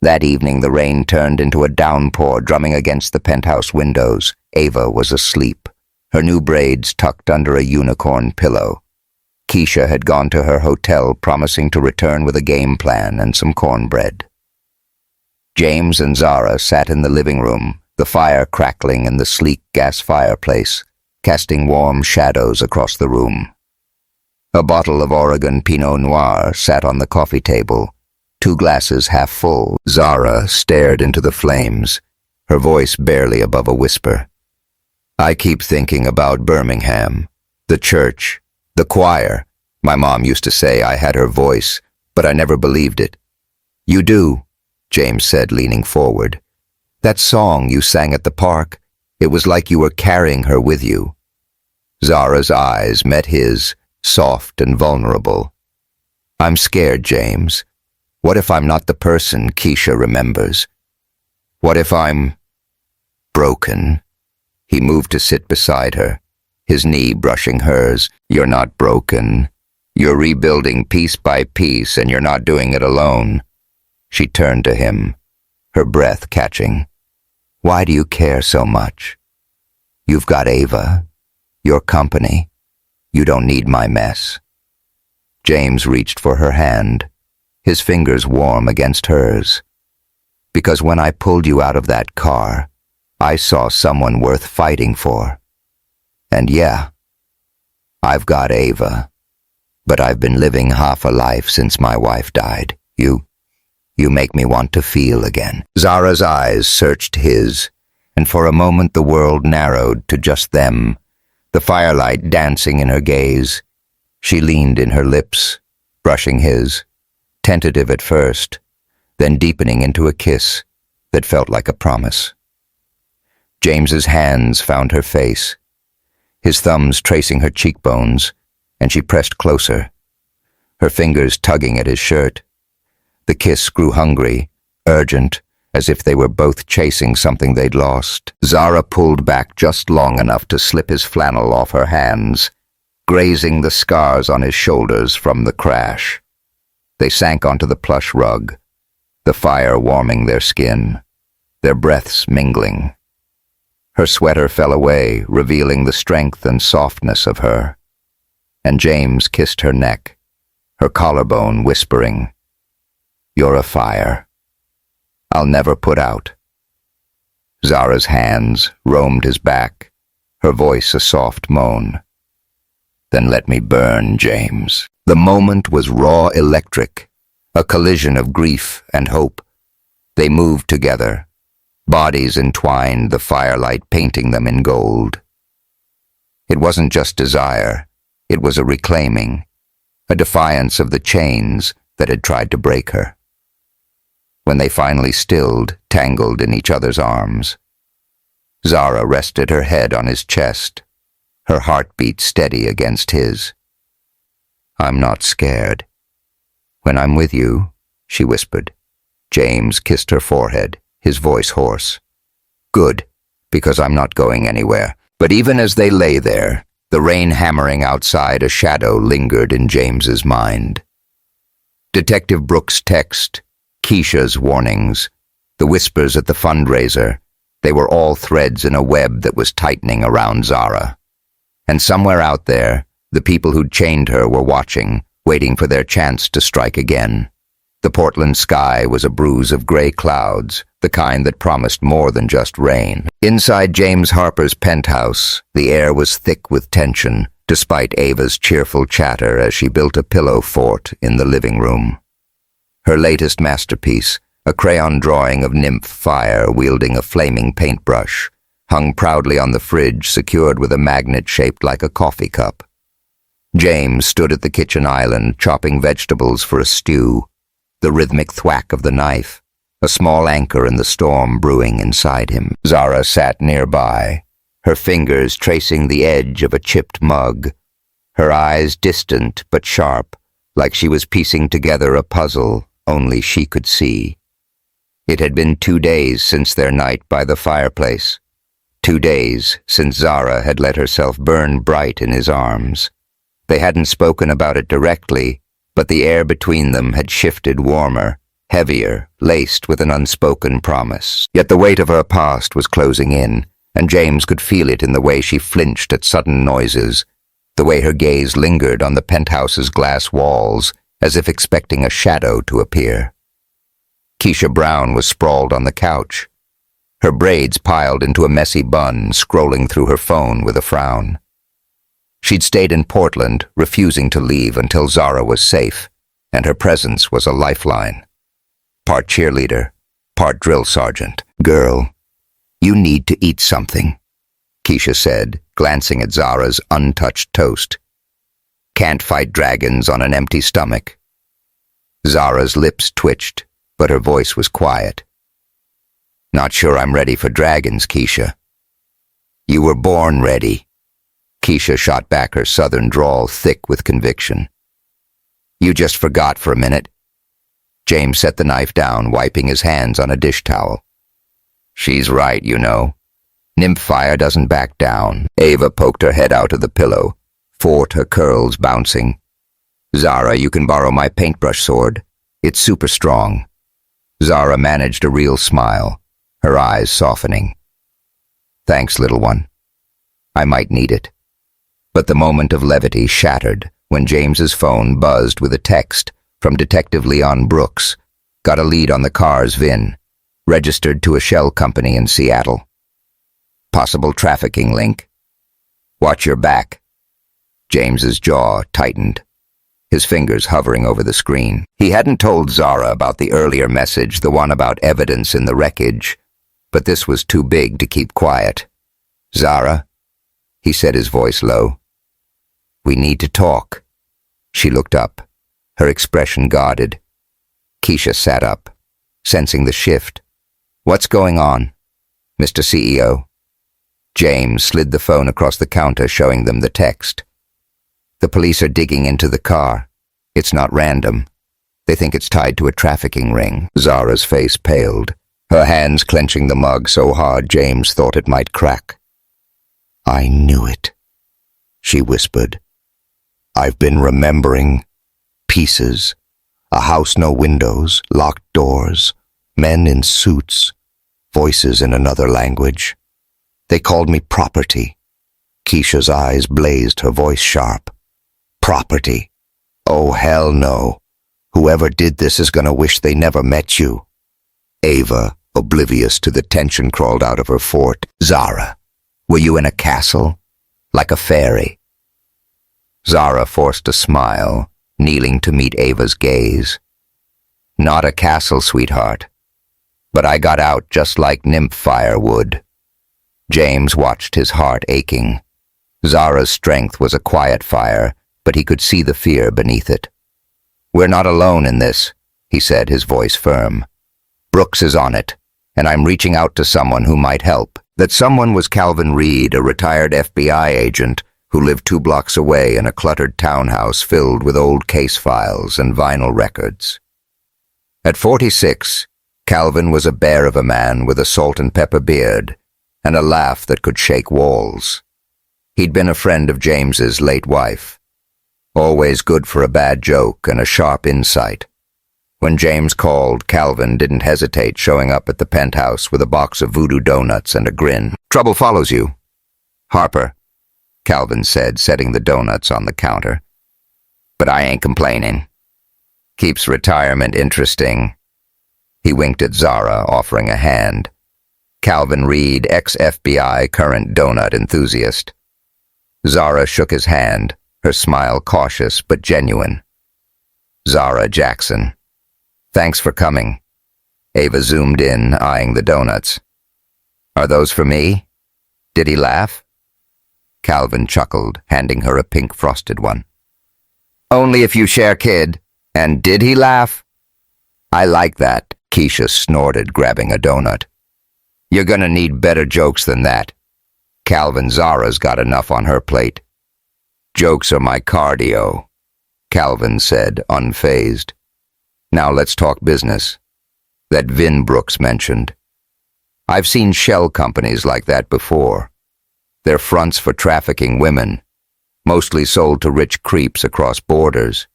That evening the rain turned into a downpour, drumming against the penthouse windows. Ava was asleep, her new braids tucked under a unicorn pillow. Keisha had gone to her hotel, promising to return with a game plan and some cornbread. James and Zara sat in the living room, the fire crackling in the sleek gas fireplace, casting warm shadows across the room. A bottle of Oregon Pinot Noir sat on the coffee table, 2 glasses half full. Zara stared into the flames, her voice barely above a whisper. "I keep thinking about Birmingham, the church, the choir. My mom used to say I had her voice, but I never believed it." "You do," James said, leaning forward. "That song you sang at the park, it was like you were carrying her with you." Zara's eyes met his, soft and vulnerable. "I'm scared, James. What if I'm not the person Keisha remembers? What if I'm broken?" He moved to sit beside her, his knee brushing hers. "You're not broken. You're rebuilding piece by piece, and you're not doing it alone." She turned to him, her breath catching. "Why do you care so much? You've got Ava, your company. You don't need my mess." James reached for her hand, his fingers warm against hers. "Because when I pulled you out of that car, I saw someone worth fighting for. And yeah, I've got Ava, but I've been living half a life since my wife died. You make me want to feel again." Zara's eyes searched his, and for a moment the world narrowed to just them, the firelight dancing in her gaze. She leaned in her lips, brushing his, tentative at first, then deepening into a kiss that felt like a promise. James's hands found her face, his thumbs tracing her cheekbones, and she pressed closer, her fingers tugging at his shirt. The kiss grew hungry, urgent, as if they were both chasing something they'd lost. Zara pulled back just long enough to slip his flannel off her hands, grazing the scars on his shoulders from the crash. They sank onto the plush rug, the fire warming their skin, their breaths mingling. Her sweater fell away, revealing the strength and softness of her. and James kissed her neck, her collarbone whispering, "You're a fire. I'll never put out." Zara's hands roamed his back, her voice a soft moan. "Then let me burn, James." The moment was raw electric, a collision of grief and hope. They moved together, bodies entwined, the firelight painting them in gold. It wasn't just desire, it was a reclaiming, a defiance of the chains that had tried to break her. When they finally stilled, tangled in each other's arms, Zara rested her head on his chest, her heartbeat steady against his. "I'm not scared. When I'm with you," she whispered. James kissed her forehead, his voice hoarse. "Good, because I'm not going anywhere." But even as they lay there, the rain hammering outside, a shadow lingered in James's mind. Detective Brooks' text, Keisha's warnings, the whispers at the fundraiser, they were all threads in a web that was tightening around Zara. And somewhere out there, the people who'd chained her were watching, waiting for their chance to strike again. The Portland sky was a bruise of gray clouds, the kind that promised more than just rain. Inside James Harper's penthouse, the air was thick with tension, despite Ava's cheerful chatter as she built a pillow fort in the living room. Her latest masterpiece, a crayon drawing of nymph fire wielding a flaming paintbrush, hung proudly on the fridge, secured with a magnet shaped like a coffee cup. James stood at the kitchen island, chopping vegetables for a stew, the rhythmic thwack of the knife, a small anchor in the storm brewing inside him. Zara sat nearby, her fingers tracing the edge of a chipped mug, her eyes distant but sharp, like she was piecing together a puzzle only she could see. It had been 2 days since their night by the fireplace, 2 days since Zara had let herself burn bright in his arms. They hadn't spoken about it directly, but the air between them had shifted warmer, heavier, laced with an unspoken promise. Yet the weight of her past was closing in, and James could feel it in the way she flinched at sudden noises, the way her gaze lingered on the penthouse's glass walls, as if expecting a shadow to appear. Keisha Brown was sprawled on the couch, her braids piled into a messy bun, scrolling through her phone with a frown. She'd stayed in Portland, refusing to leave until Zara was safe, and her presence was a lifeline. Part cheerleader, part drill sergeant. "Girl, you need to eat something," Keisha said, glancing at Zara's untouched toast. "Can't fight dragons on an empty stomach." Zara's lips twitched, but her voice was quiet. "Not sure I'm ready for dragons, Keisha." "You were born ready." Keisha shot back her southern drawl thick with conviction. "You just forgot for a minute." James set the knife down, wiping his hands on a dish towel. "She's right, you know. Nymph fire doesn't back down." Ava poked her head out of the pillow, fought her curls bouncing. "Zara, you can borrow my paintbrush sword. It's super strong." Zara managed a real smile, her eyes softening. "Thanks, little one. I might need it." But the moment of levity shattered when James's phone buzzed with a text from Detective Leon Brooks, got a lead on the car's VIN, registered to a shell company in Seattle. Possible trafficking link. "Watch your back." James's jaw tightened, his fingers hovering over the screen. He hadn't told Zara about the earlier message, the one about evidence in the wreckage, but this was too big to keep quiet. "Zara," he said, his voice low. "We need to talk." She looked up, her expression guarded. Keisha sat up, sensing the shift. "What's going on, Mr. CEO?" James slid the phone across the counter, showing them the text. "The police are digging into the car. It's not random. They think it's tied to a trafficking ring." Zara's face paled, her hands clenching the mug so hard James thought it might crack. "I knew it," she whispered. "I've been remembering pieces. A house, no windows, locked doors, men in suits, voices in another language. They called me property." Keisha's eyes blazed, her voice sharp. Property. Oh, hell no. Whoever did this is gonna wish they never met you. Ava, oblivious to the tension, crawled out of her fort. Zara, were you in a castle? Like a fairy? Zara forced a smile, kneeling to meet Ava's gaze. Not a castle, sweetheart. But I got out just like nymph fire would. James watched his heart aching. Zara's strength was a quiet fire, but he could see the fear beneath it. We're not alone in this, he said, his voice firm. Brooks is on it, and I'm reaching out to someone who might help. That someone was Calvin Reed, a retired FBI agent who lived 2 blocks away in a cluttered townhouse filled with old case files and vinyl records. At 46, Calvin was a bear of a man with a salt and pepper beard and a laugh that could shake walls. He'd been a friend of James's late wife. Always good for a bad joke and a sharp insight. When James called, Calvin didn't hesitate, showing up at the penthouse with a box of voodoo donuts and a grin. Trouble follows you. Harper, Calvin said, setting the donuts on the counter. But I ain't complaining. Keeps retirement interesting. He winked at Zara, offering a hand. Calvin Reed, ex-FBI, current donut enthusiast. Zara shook his hand, her smile cautious but genuine. Zara Jackson. Thanks for coming. Ava zoomed in, eyeing the donuts. Are those for me? Did he laugh? Calvin chuckled, handing her a pink frosted one. Only if you share, kid. And did he laugh? I like that, Keisha snorted, grabbing a donut. You're gonna need better jokes than that. Calvin, Zara's got enough on her plate. Jokes are my cardio, Calvin said, unfazed. Now let's talk business. That Vin Brooks mentioned. I've seen shell companies like that before. They're fronts for trafficking women, mostly sold to rich creeps across borders.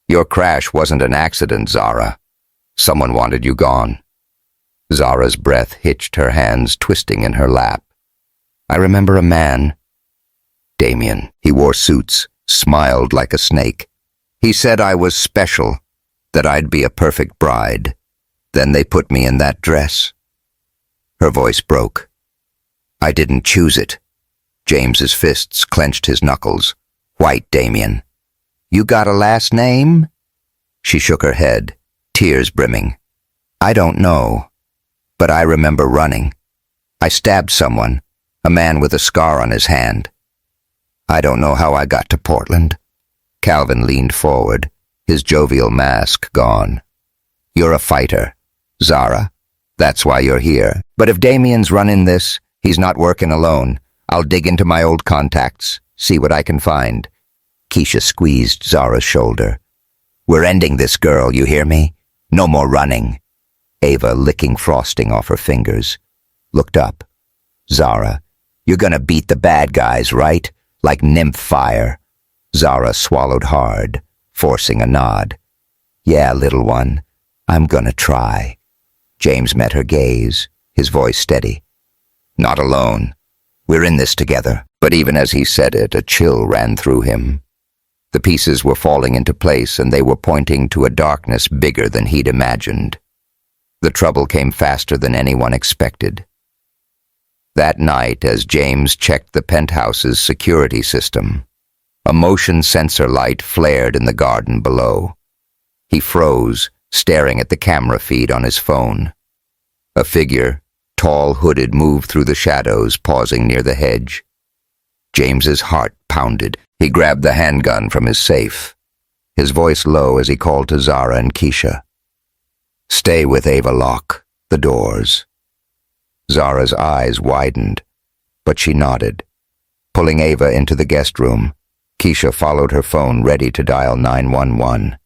Your crash wasn't an accident, Zara. Someone wanted you gone. Zara's breath hitched, her hands twisting in her lap. I remember a man. Damien. He wore suits, smiled like a snake. He said I was special, that I'd be a perfect bride. Then they put me in that dress. Her voice broke. I didn't choose it. James's fists clenched his knuckles. White Damien. You got a last name? She shook her head, tears brimming. I don't know, but I remember running. I stabbed someone, a man with a scar on his hand. I don't know how I got to Portland. Calvin leaned forward, his jovial mask gone. You're a fighter, Zara. That's why you're here. But if Damien's running this, he's not working alone. I'll dig into my old contacts, see what I can find. Keisha squeezed Zara's shoulder. We're ending this, girl, you hear me? No more running. Ava, licking frosting off her fingers, looked up. Zara, you're gonna beat the bad guys, right? Like nymph fire. Zara swallowed hard, forcing a nod. Yeah, little one, I'm gonna try. James met her gaze, his voice steady. Not alone. We're in this together. But even as he said it, a chill ran through him. The pieces were falling into place, and they were pointing to a darkness bigger than he'd imagined. The trouble came faster than anyone expected. That night, as James checked the penthouse's security system, a motion sensor light flared in the garden below. He froze, staring at the camera feed on his phone. A figure, tall, hooded, moved through the shadows, pausing near the hedge. James's heart pounded. He grabbed the handgun from his safe, his voice low as he called to Zara and Keisha. Stay with Ava, lock the doors. Zara's eyes widened, but she nodded. Pulling Ava into the guest room, Keisha followed her phone, ready to dial 911.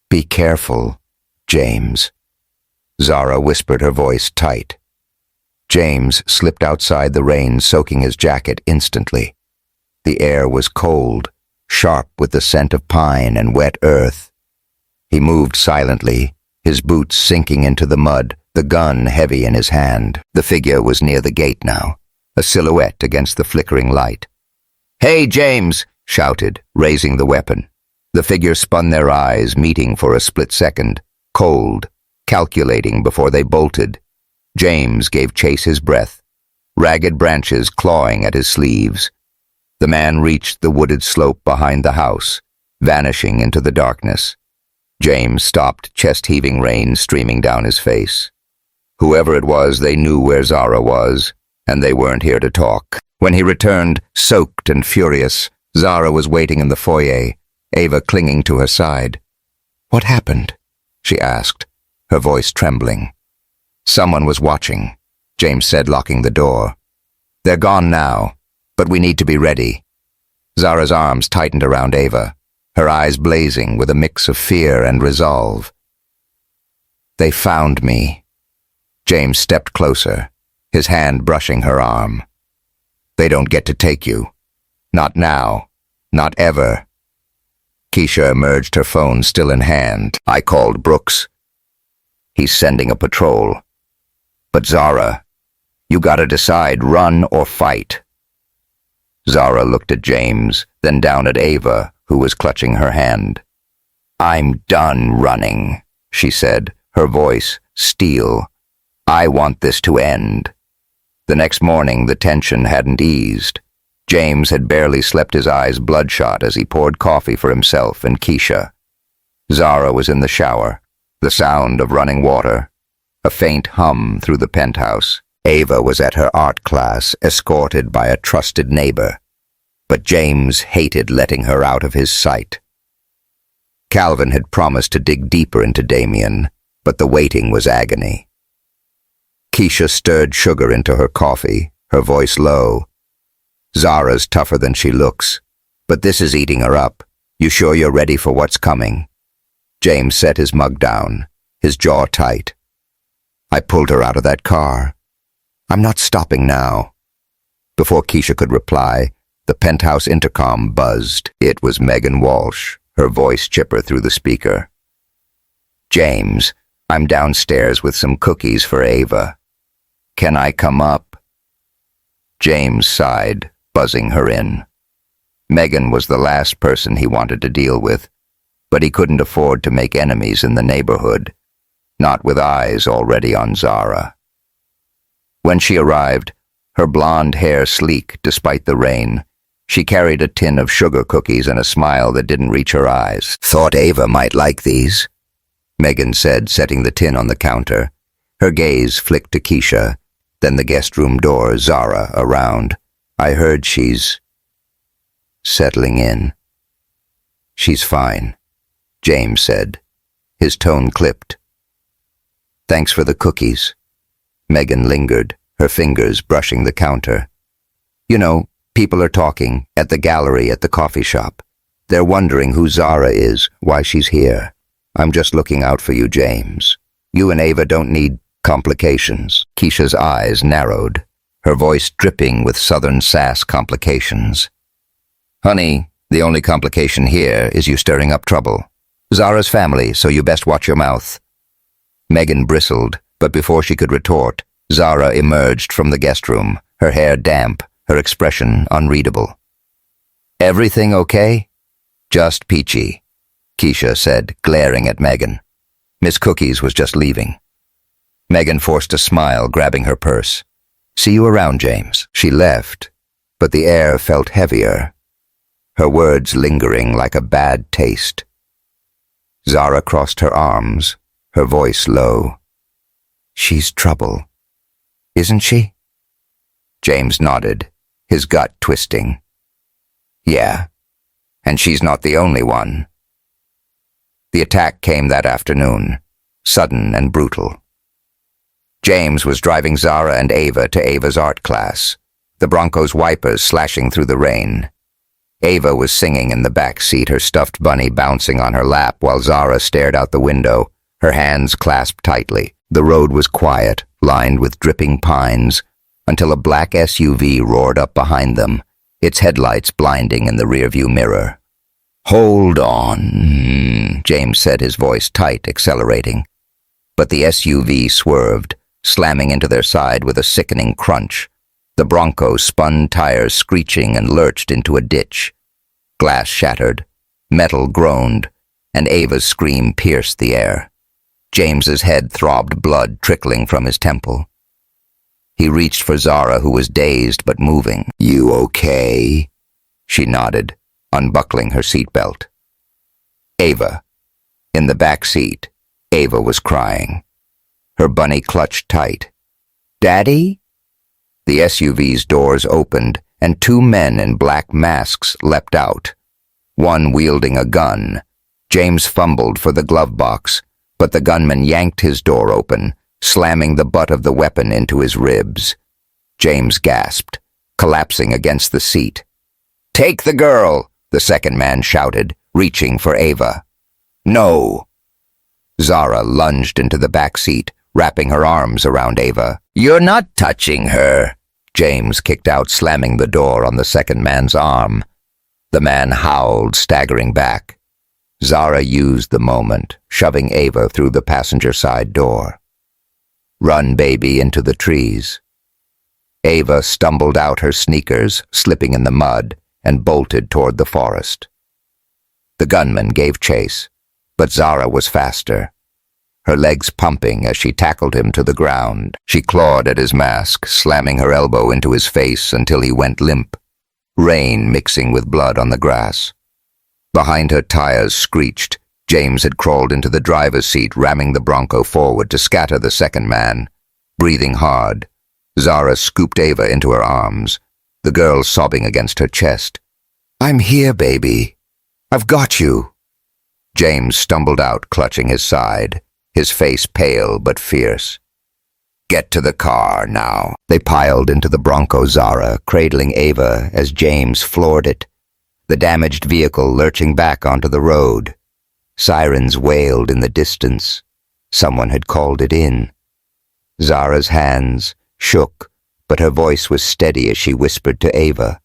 Be careful, James. Zara whispered, her voice tight. James slipped outside the rain, soaking his jacket instantly. The air was cold, sharp with the scent of pine and wet earth. He moved silently, his boots sinking into the mud, the gun heavy in his hand. The figure was near the gate now, a silhouette against the flickering light. Hey, James, shouted, raising the weapon. The figure spun their eyes, meeting for a split second, cold, calculating before they bolted. James gave chase his breath, ragged branches clawing at his sleeves. The man reached the wooded slope behind the house, vanishing into the darkness. James stopped, chest-heaving rain streaming down his face. Whoever it was, they knew where Zara was, and they weren't here to talk. When he returned, soaked and furious, Zara was waiting in the foyer, Ava clinging to her side. "What happened?" she asked, her voice trembling. "Someone was watching," James said, locking the door. "They're gone now, but we need to be ready." Zara's arms tightened around Ava, her eyes blazing with a mix of fear and resolve. "They found me." James stepped closer, his hand brushing her arm. "They don't get to take you. Not now. Not ever." Keisha emerged, her phone still in hand. "I called Brooks. He's sending a patrol. But Zara, you gotta decide, run or fight." Zara looked at James, then down at Ava, who was clutching her hand. "I'm done running," she said, her voice steel. "I want this to end." The next morning, the tension hadn't eased. James had barely slept, his eyes bloodshot as he poured coffee for himself and Keisha. Zara was in the shower, the sound of running water, a faint hum through the penthouse. Ava was at her art class, escorted by a trusted neighbor, but James hated letting her out of his sight. Calvin had promised to dig deeper into Damien, but the waiting was agony. Keisha stirred sugar into her coffee, her voice low. "Zara's tougher than she looks, but this is eating her up. You sure you're ready for what's coming?" James set his mug down, his jaw tight. "I pulled her out of that car. I'm not stopping now." Before Keisha could reply, the penthouse intercom buzzed. It was Megan Walsh, her voice chipper through the speaker. "James, I'm downstairs with some cookies for Ava. Can I come up?" James sighed, buzzing her in. Megan was the last person he wanted to deal with, but he couldn't afford to make enemies in the neighborhood, not with eyes already on Zara. When she arrived, her blonde hair sleek despite the rain, she carried a tin of sugar cookies and a smile that didn't reach her eyes. "Thought Ava might like these," Megan said, setting the tin on the counter. Her gaze flicked to Keisha, then the guest room door, Zara around. "I heard she's settling in." "She's fine," James said, his tone clipped. "Thanks for the cookies." Megan lingered, her fingers brushing the counter. "You know, people are talking, at the gallery, at the coffee shop. They're wondering who Zara is, why she's here. I'm just looking out for you, James. You and Ava don't need complications." Keisha's eyes narrowed, her voice dripping with southern sass complications. "Honey, the only complication here is you stirring up trouble. Zara's family, so you best watch your mouth." Megan bristled, but before she could retort, Zara emerged from the guest room, her hair damp, her expression unreadable. "Everything okay?" "Just peachy," Keisha said, glaring at Megan. Miss Cookies was just leaving. Megan forced a smile, grabbing her purse. "See you around, James." She left, but the air felt heavier, her words lingering like a bad taste. Zara crossed her arms, her voice low. "She's trouble, isn't she?" James nodded, his gut twisting. "Yeah, and she's not the only one." The attack came that afternoon, sudden and brutal. James was driving Zara and Ava to Ava's art class, the Bronco's wipers slashing through the rain. Ava was singing in the back seat, her stuffed bunny bouncing on her lap while Zara stared out the window, her hands clasped tightly. The road was quiet, lined with dripping pines, until a black SUV roared up behind them, its headlights blinding in the rearview mirror. "Hold on," James said, his voice tight, accelerating. But the SUV swerved, slamming into their side with a sickening crunch. The Bronco spun tires screeching and lurched into a ditch. Glass shattered, metal groaned, and Ava's scream pierced the air. James's head throbbed, blood trickling from his temple. He reached for Zara, who was dazed but moving. "You okay?" She nodded, unbuckling her seatbelt. Ava. In the back seat, Ava was crying. Her bunny clutched tight. "Daddy?" The SUV's doors opened, and two men in black masks leapt out, one wielding a gun. James fumbled for the glove box, but the gunman yanked his door open, slamming the butt of the weapon into his ribs. James gasped, collapsing against the seat. "Take the girl!" the second man shouted, reaching for Ava. "No!" Zara lunged into the back seat, wrapping her arms around Ava. "You're not touching her!" James kicked out, slamming the door on the second man's arm. The man howled, staggering back. Zara used the moment, shoving Ava through the passenger side door. "Run, baby, into the trees." Ava stumbled out her sneakers, slipping in the mud, and bolted toward the forest. The gunman gave chase, but Zara was faster, her legs pumping as she tackled him to the ground. She clawed at his mask, slamming her elbow into his face until he went limp, rain mixing with blood on the grass. Behind her, tires screeched. James had crawled into the driver's seat, ramming the Bronco forward to scatter the second man. Breathing hard, Zara scooped Ava into her arms, the girl sobbing against her chest. "I'm here, baby. I've got you." James stumbled out, clutching his side, his face pale but fierce. "Get to the car now." They piled into the Bronco, Zara cradling Ava as James floored it, the damaged vehicle lurching back onto the road. Sirens wailed in the distance. Someone had called it in. Zara's hands shook, but her voice was steady as she whispered to Ava.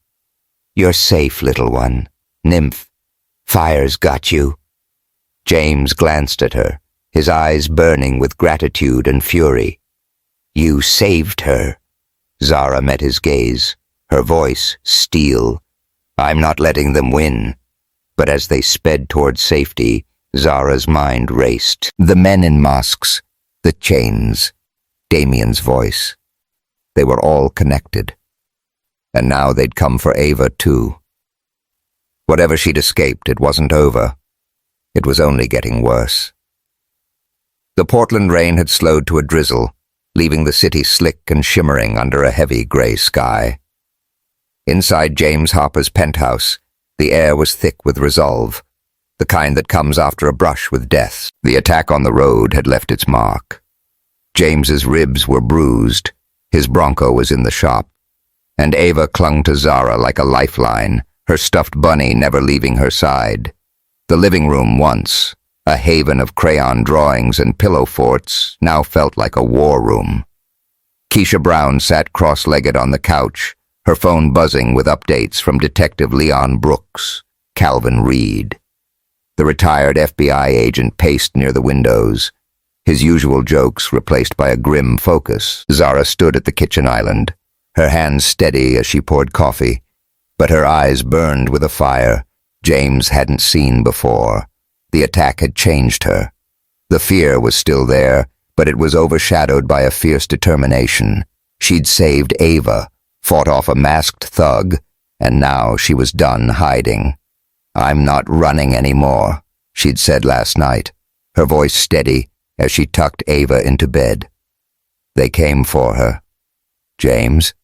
"You're safe, little one. Nymph. Fire's got you." James glanced at her, his eyes burning with gratitude and fury. "You saved her." Zara met his gaze, her voice steel. "I'm not letting them win." But as they sped toward safety, Zara's mind raced. The men in masks, the chains, Damien's voice. They were all connected. And now they'd come for Ava, too. Whatever she'd escaped, it wasn't over. It was only getting worse. The Portland rain had slowed to a drizzle, leaving the city slick and shimmering under a heavy gray sky. Inside James Harper's penthouse, the air was thick with resolve, the kind that comes after a brush with death. The attack on the road had left its mark. James's ribs were bruised, his Bronco was in the shop, and Ava clung to Zara like a lifeline, her stuffed bunny never leaving her side. The living room once, a haven of crayon drawings and pillow forts, now felt like a war room. Keisha Brown sat cross-legged on the couch, her phone buzzing with updates from Detective Leon Brooks, Calvin Reed. The retired FBI agent paced near the windows, his usual jokes replaced by a grim focus. Zara stood at the kitchen island, her hands steady as she poured coffee, but her eyes burned with a fire James hadn't seen before. The attack had changed her. The fear was still there, but it was overshadowed by a fierce determination. She'd saved Ava, fought off a masked thug, and now she was done hiding. "I'm not running anymore," she'd said last night, her voice steady as she tucked Ava into bed. They came for her. "James,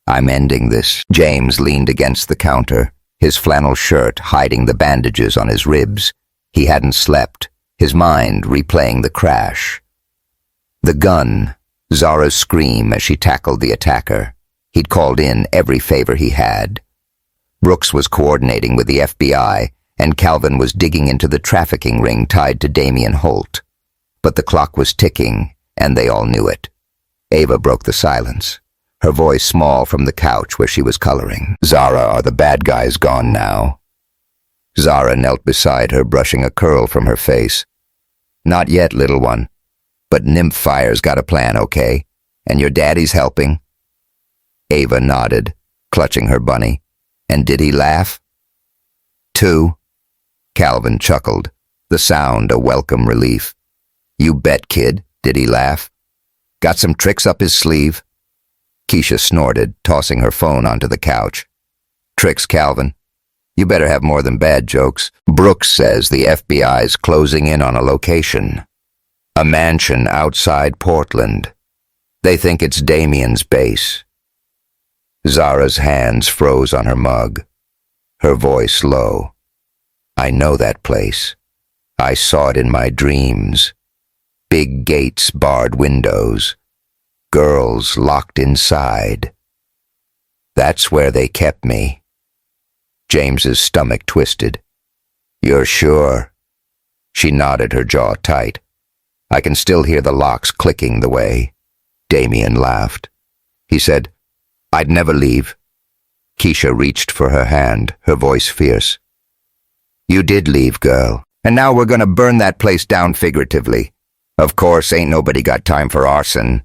I'm ending this." James leaned against the counter, his flannel shirt hiding the bandages on his ribs. He hadn't slept, his mind replaying the crash. The gun, Zara's scream as she tackled the attacker. He'd called in every favor he had. Brooks was coordinating with the FBI, and Calvin was digging into the trafficking ring tied to Damien Holt. But the clock was ticking, and they all knew it. Ava broke the silence, her voice small from the couch where she was coloring. "Zara, are the bad guys gone now?" Zara knelt beside her, brushing a curl from her face. "Not yet, little one. But Nymph Fire's got a plan, okay? And your daddy's helping?" Ava nodded, clutching her bunny. "And did he laugh?" 2? Calvin chuckled, the sound a welcome relief. You bet, kid, did he laugh. Got some tricks up his sleeve? Keisha snorted, tossing her phone onto the couch. Tricks, Calvin? You better have more than bad jokes. Brooks says the FBI's closing in on a location. A mansion outside Portland. They think it's Damien's base. Zara's hands froze on her mug, her voice low. I know that place. I saw it in my dreams. Big gates, barred windows. Girls locked inside. That's where they kept me. James's stomach twisted. You're sure? She nodded, her jaw tight. I can still hear the locks clicking the way. Damien laughed. He said, I'd never leave. Keisha reached for her hand, her voice fierce. You did leave, girl, and now we're gonna burn that place down figuratively. Of course, ain't nobody got time for arson.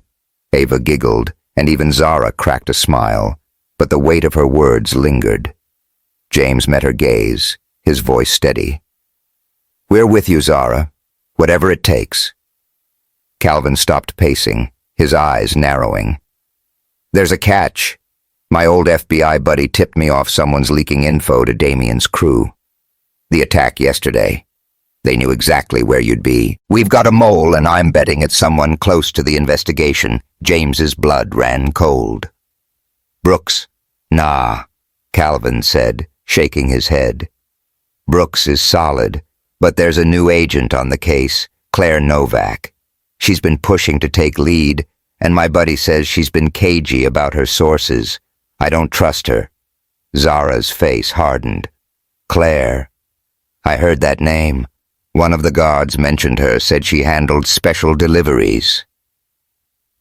Ava giggled, and even Zara cracked a smile, but the weight of her words lingered. James met her gaze, his voice steady. We're with you, Zara, whatever it takes. Calvin stopped pacing, his eyes narrowing. There's a catch. My old FBI buddy tipped me off someone's leaking info to Damien's crew. The attack yesterday. They knew exactly where you'd be. We've got a mole, and I'm betting it's someone close to the investigation. James's blood ran cold. Brooks? Nah, Calvin said, shaking his head. Brooks is solid, but there's a new agent on the case, Claire Novak. She's been pushing to take lead, and my buddy says she's been cagey about her sources. I don't trust her. Zara's face hardened. Claire. I heard that name. One of the guards mentioned her, said she handled special deliveries.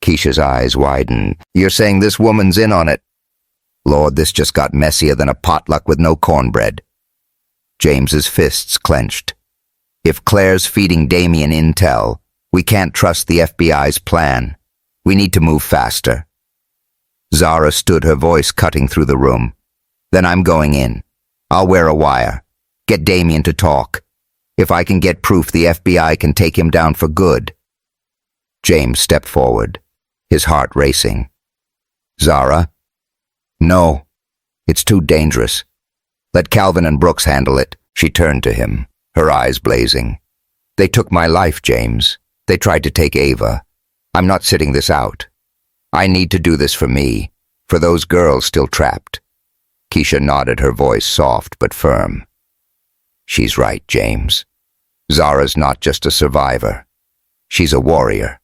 Keisha's eyes widened. You're saying this woman's in on it? Lord, this just got messier than a potluck with no cornbread. James's fists clenched. If Claire's feeding Damien intel, we can't trust the FBI's plan. We need to move faster. Zara stood, her voice cutting through the room. Then I'm going in. I'll wear a wire. Get Damien to talk. If I can get proof, the FBI can take him down for good. James stepped forward, his heart racing. Zara? No. It's too dangerous. Let Calvin and Brooks handle it. She turned to him, her eyes blazing. They took my life, James. They tried to take Ava. I'm not sitting this out. I need to do this for me, for those girls still trapped. Keisha nodded, her voice soft but firm. She's right, James. Zara's not just a survivor. She's a warrior.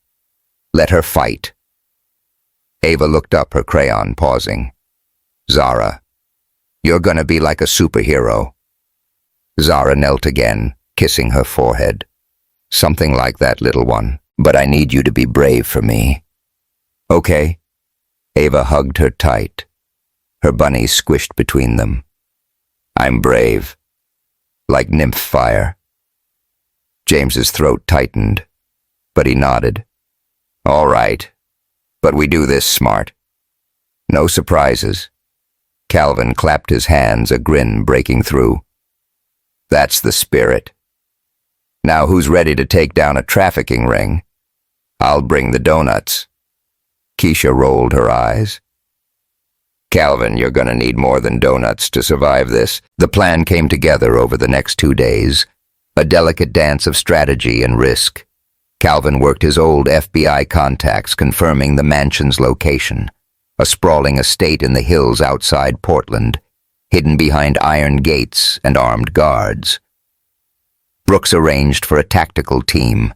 Let her fight. Ava looked up, her crayon pausing. Zara, you're gonna be like a superhero. Zara knelt again, kissing her forehead. Something like that, little one, but I need you to be brave for me. Okay. Ava hugged her tight, her bunnies squished between them. I'm brave. Like nymph fire. James's throat tightened, but he nodded. All right, but we do this smart. No surprises. Calvin clapped his hands, a grin breaking through. That's the spirit. Now who's ready to take down a trafficking ring? I'll bring the donuts. Keisha rolled her eyes. Calvin, you're gonna need more than donuts to survive this. The plan came together over the next 2 days, a delicate dance of strategy and risk. Calvin worked his old FBI contacts, confirming the mansion's location, a sprawling estate in the hills outside Portland, hidden behind iron gates and armed guards. Brooks arranged for a tactical team,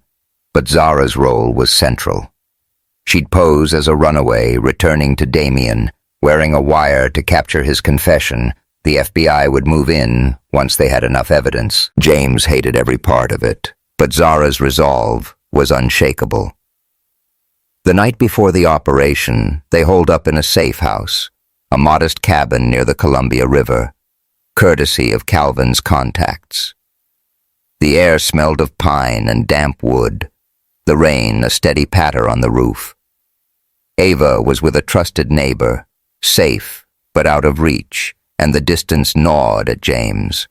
but Zara's role was central. She'd pose as a runaway, returning to Damien, wearing a wire to capture his confession. The FBI would move in once they had enough evidence. James hated every part of it, but Zara's resolve was unshakable. The night before the operation, they holed up in a safe house, a modest cabin near the Columbia River, courtesy of Calvin's contacts. The air smelled of pine and damp wood, the rain a steady patter on the roof. Ava was with a trusted neighbor, safe but out of reach, and the distance gnawed at James.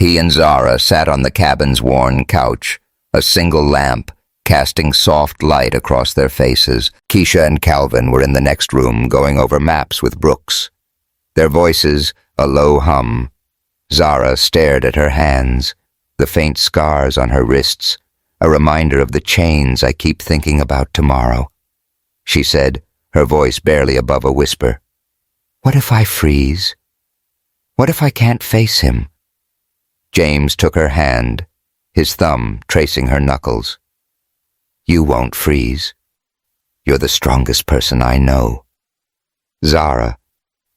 He and Zara sat on the cabin's worn couch, a single lamp casting soft light across their faces. Keisha and Calvin were in the next room going over maps with Brooks. Their voices a low hum. Zara stared at her hands, the faint scars on her wrists, a reminder of the chains I keep thinking about tomorrow. She said, her voice barely above a whisper, "What if I freeze? What if I can't face him?" James took her hand, his thumb tracing her knuckles. "You won't freeze. You're the strongest person I know. Zara,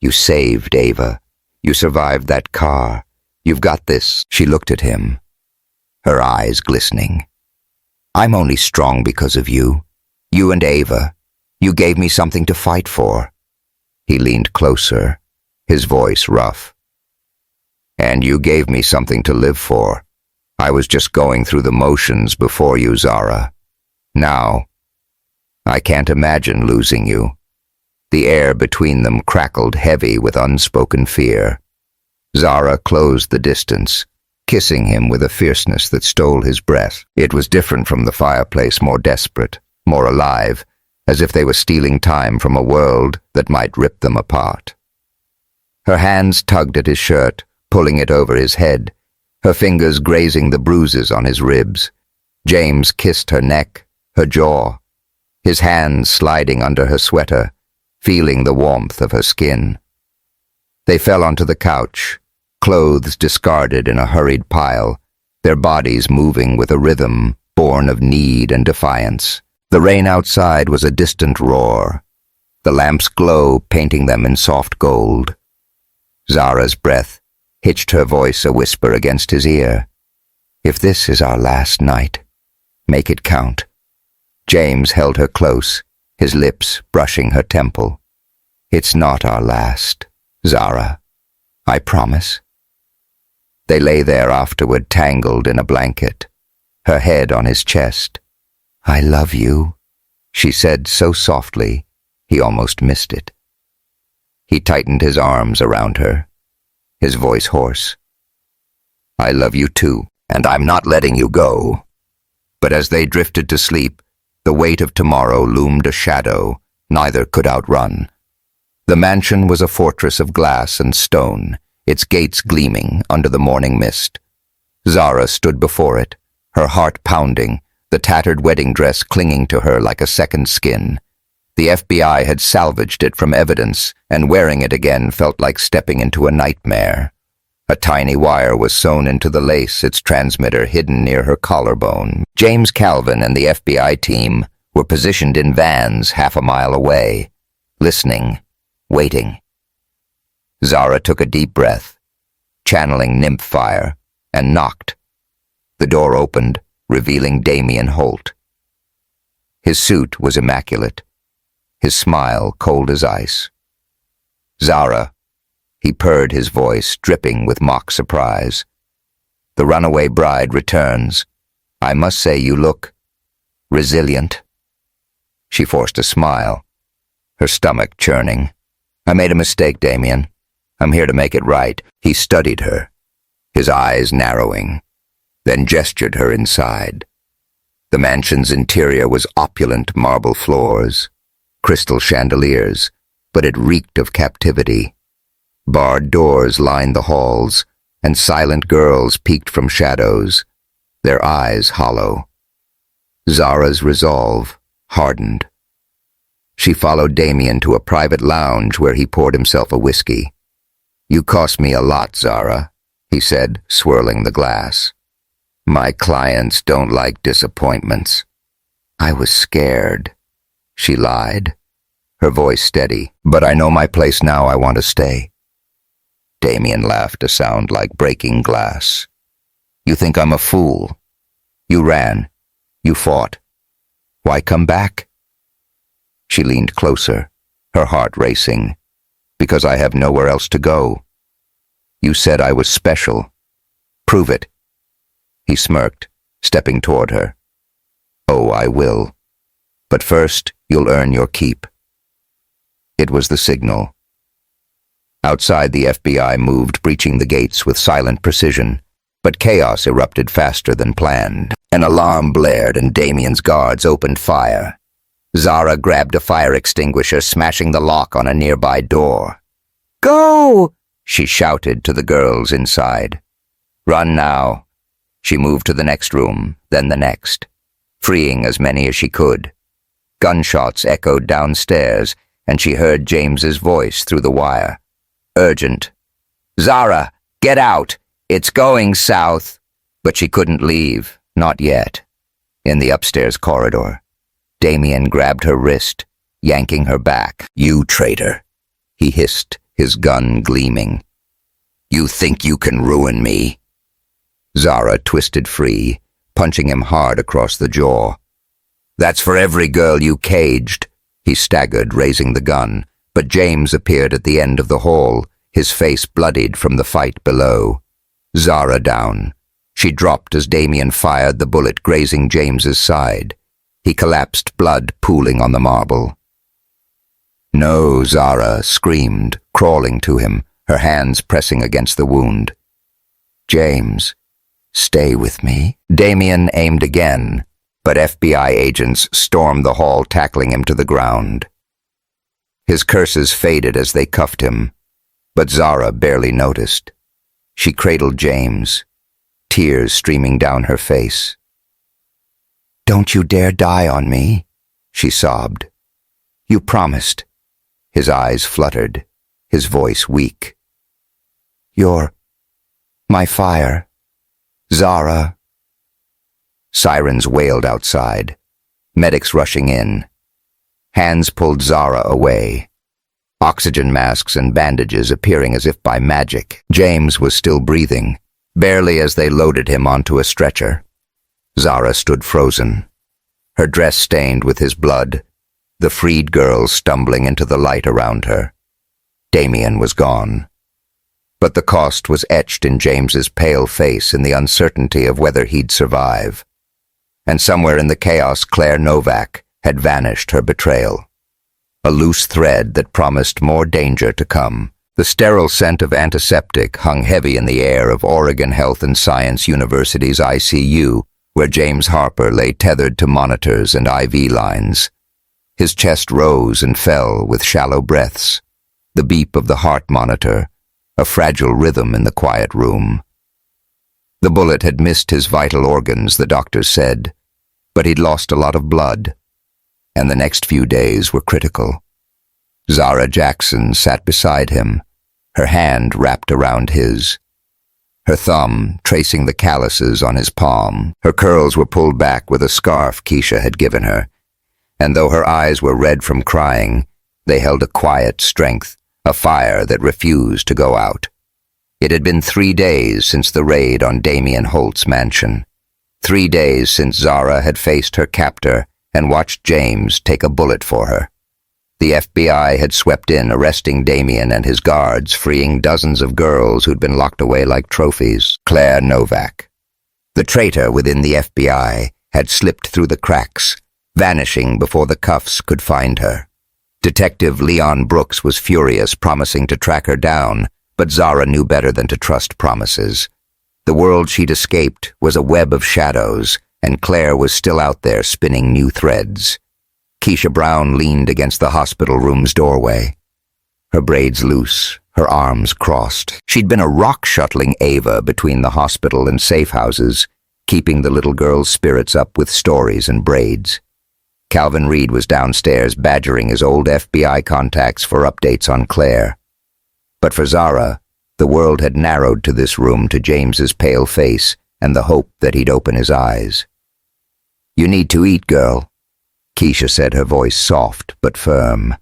you saved Ava. You survived that car. You've got this." She looked at him, her eyes glistening. "I'm only strong because of you. You and Ava. You gave me something to fight for." He leaned closer, his voice rough. "And you gave me something to live for. I was just going through the motions before you, Zara. Now, I can't imagine losing you." The air between them crackled heavy with unspoken fear. Zara closed the distance, kissing him with a fierceness that stole his breath. It was different from the fireplace, more desperate, more alive, as if they were stealing time from a world that might rip them apart. Her hands tugged at his shirt, pulling it over his head, her fingers grazing the bruises on his ribs. James kissed her neck, her jaw, his hands sliding under her sweater, feeling the warmth of her skin. They fell onto the couch, clothes discarded in a hurried pile, their bodies moving with a rhythm born of need and defiance. The rain outside was a distant roar, the lamp's glow painting them in soft gold. Zara's breath hitched her voice a whisper against his ear. "If this is our last night, make it count." James held her close, his lips brushing her temple. "It's not our last, Zara. I promise." They lay there afterward, tangled in a blanket, her head on his chest. "I love you," she said so softly, he almost missed it. He tightened his arms around her, his voice hoarse. "I love you too, and I'm not letting you go." But as they drifted to sleep, the weight of tomorrow loomed a shadow neither could outrun. The mansion was a fortress of glass and stone, its gates gleaming under the morning mist. Zara stood before it, her heart pounding, the tattered wedding dress clinging to her like a second skin. The FBI had salvaged it from evidence, and wearing it again felt like stepping into a nightmare. A tiny wire was sewn into the lace, its transmitter hidden near her collarbone. James Calvin and the FBI team were positioned in vans half a mile away, listening, waiting. Zara took a deep breath, channeling nymph fire, and knocked. The door opened, revealing Damien Holt. His suit was immaculate, his smile cold as ice. "Zara," he purred, his voice dripping with mock surprise. "The runaway bride returns. I must say you look resilient." She forced a smile, her stomach churning. "I made a mistake, Damien. I'm here to make it right." He studied her, his eyes narrowing, then gestured her inside. The mansion's interior was opulent marble floors, crystal chandeliers, but it reeked of captivity. Barred doors lined the halls, and silent girls peeked from shadows, their eyes hollow. Zara's resolve hardened. She followed Damien to a private lounge where he poured himself a whiskey. "You cost me a lot, Zara," he said, swirling the glass. "My clients don't like disappointments." "I was scared," she lied, her voice steady. "But I know my place now. I want to stay." Damien laughed, a sound like breaking glass. "You think I'm a fool? You ran. You fought. Why come back?" She leaned closer, her heart racing. "Because I have nowhere else to go. You said I was special. Prove it." He smirked, stepping toward her. "Oh, I will. But first, you'll earn your keep." It was the signal. Outside, the FBI moved, breaching the gates with silent precision. But chaos erupted faster than planned. An alarm blared and Damien's guards opened fire. Zara grabbed a fire extinguisher, smashing the lock on a nearby door. "Go!" she shouted to the girls inside. "Run now." She moved to the next room, then the next, freeing as many as she could. Gunshots echoed downstairs, and she heard James's voice through the wire. Urgent. "Zara, get out! It's going south!" But she couldn't leave, not yet. In the upstairs corridor, Damien grabbed her wrist, yanking her back. "You traitor," he hissed, his gun gleaming. "You think you can ruin me?" Zara twisted free, punching him hard across the jaw. "That's for every girl you caged." He staggered, raising the gun, but James appeared at the end of the hall, his face bloodied from the fight below. Zara down. She dropped as Damien fired the bullet, grazing James's side. He collapsed, blood pooling on the marble. "No," Zara screamed, crawling to him, her hands pressing against the wound. "James, stay with me." Damien aimed again, but FBI agents stormed the hall, tackling him to the ground. His curses faded as they cuffed him, but Zara barely noticed. She cradled James, tears streaming down her face. "Don't you dare die on me," she sobbed. "You promised." His eyes fluttered, his voice weak. "You're my fire, Zara." Sirens wailed outside, medics rushing in. Hands pulled Zara away, oxygen masks and bandages appearing as if by magic. James was still breathing, barely as they loaded him onto a stretcher. Zara stood frozen, her dress stained with his blood, the freed girl stumbling into the light around her. Damien was gone. But the cost was etched in James's pale face in the uncertainty of whether he'd survive. And somewhere in the chaos, Claire Novak had vanished, her betrayal. A loose thread that promised more danger to come. The sterile scent of antiseptic hung heavy in the air of Oregon Health and Science University's ICU, where James Harper lay tethered to monitors and IV lines. His chest rose and fell with shallow breaths, the beep of the heart monitor, a fragile rhythm in the quiet room. The bullet had missed his vital organs, the doctors said, but he'd lost a lot of blood, and the next few days were critical. Zara Jackson sat beside him, her hand wrapped around his, her thumb tracing the calluses on his palm. Her curls were pulled back with a scarf Keisha had given her, and though her eyes were red from crying, they held a quiet strength, a fire that refused to go out. It had been 3 days since the raid on Damien Holt's mansion. 3 days since Zara had faced her captor and watched James take a bullet for her. The FBI had swept in, arresting Damien and his guards, freeing dozens of girls who'd been locked away like trophies. Claire Novak, the traitor within the FBI, had slipped through the cracks, vanishing before the cuffs could find her. Detective Leon Brooks was furious, promising to track her down, but Zara knew better than to trust promises. The world she'd escaped was a web of shadows, and Claire was still out there spinning new threads. Keisha Brown leaned against the hospital room's doorway, her braids loose, her arms crossed. She'd been a rock-shuttling Ava between the hospital and safe houses, keeping the little girl's spirits up with stories and braids. Calvin Reed was downstairs badgering his old FBI contacts for updates on Claire. But for Zara, the world had narrowed to this room, to James's pale face and the hope that he'd open his eyes. "You need to eat, girl," Keisha said, her voice soft but firm.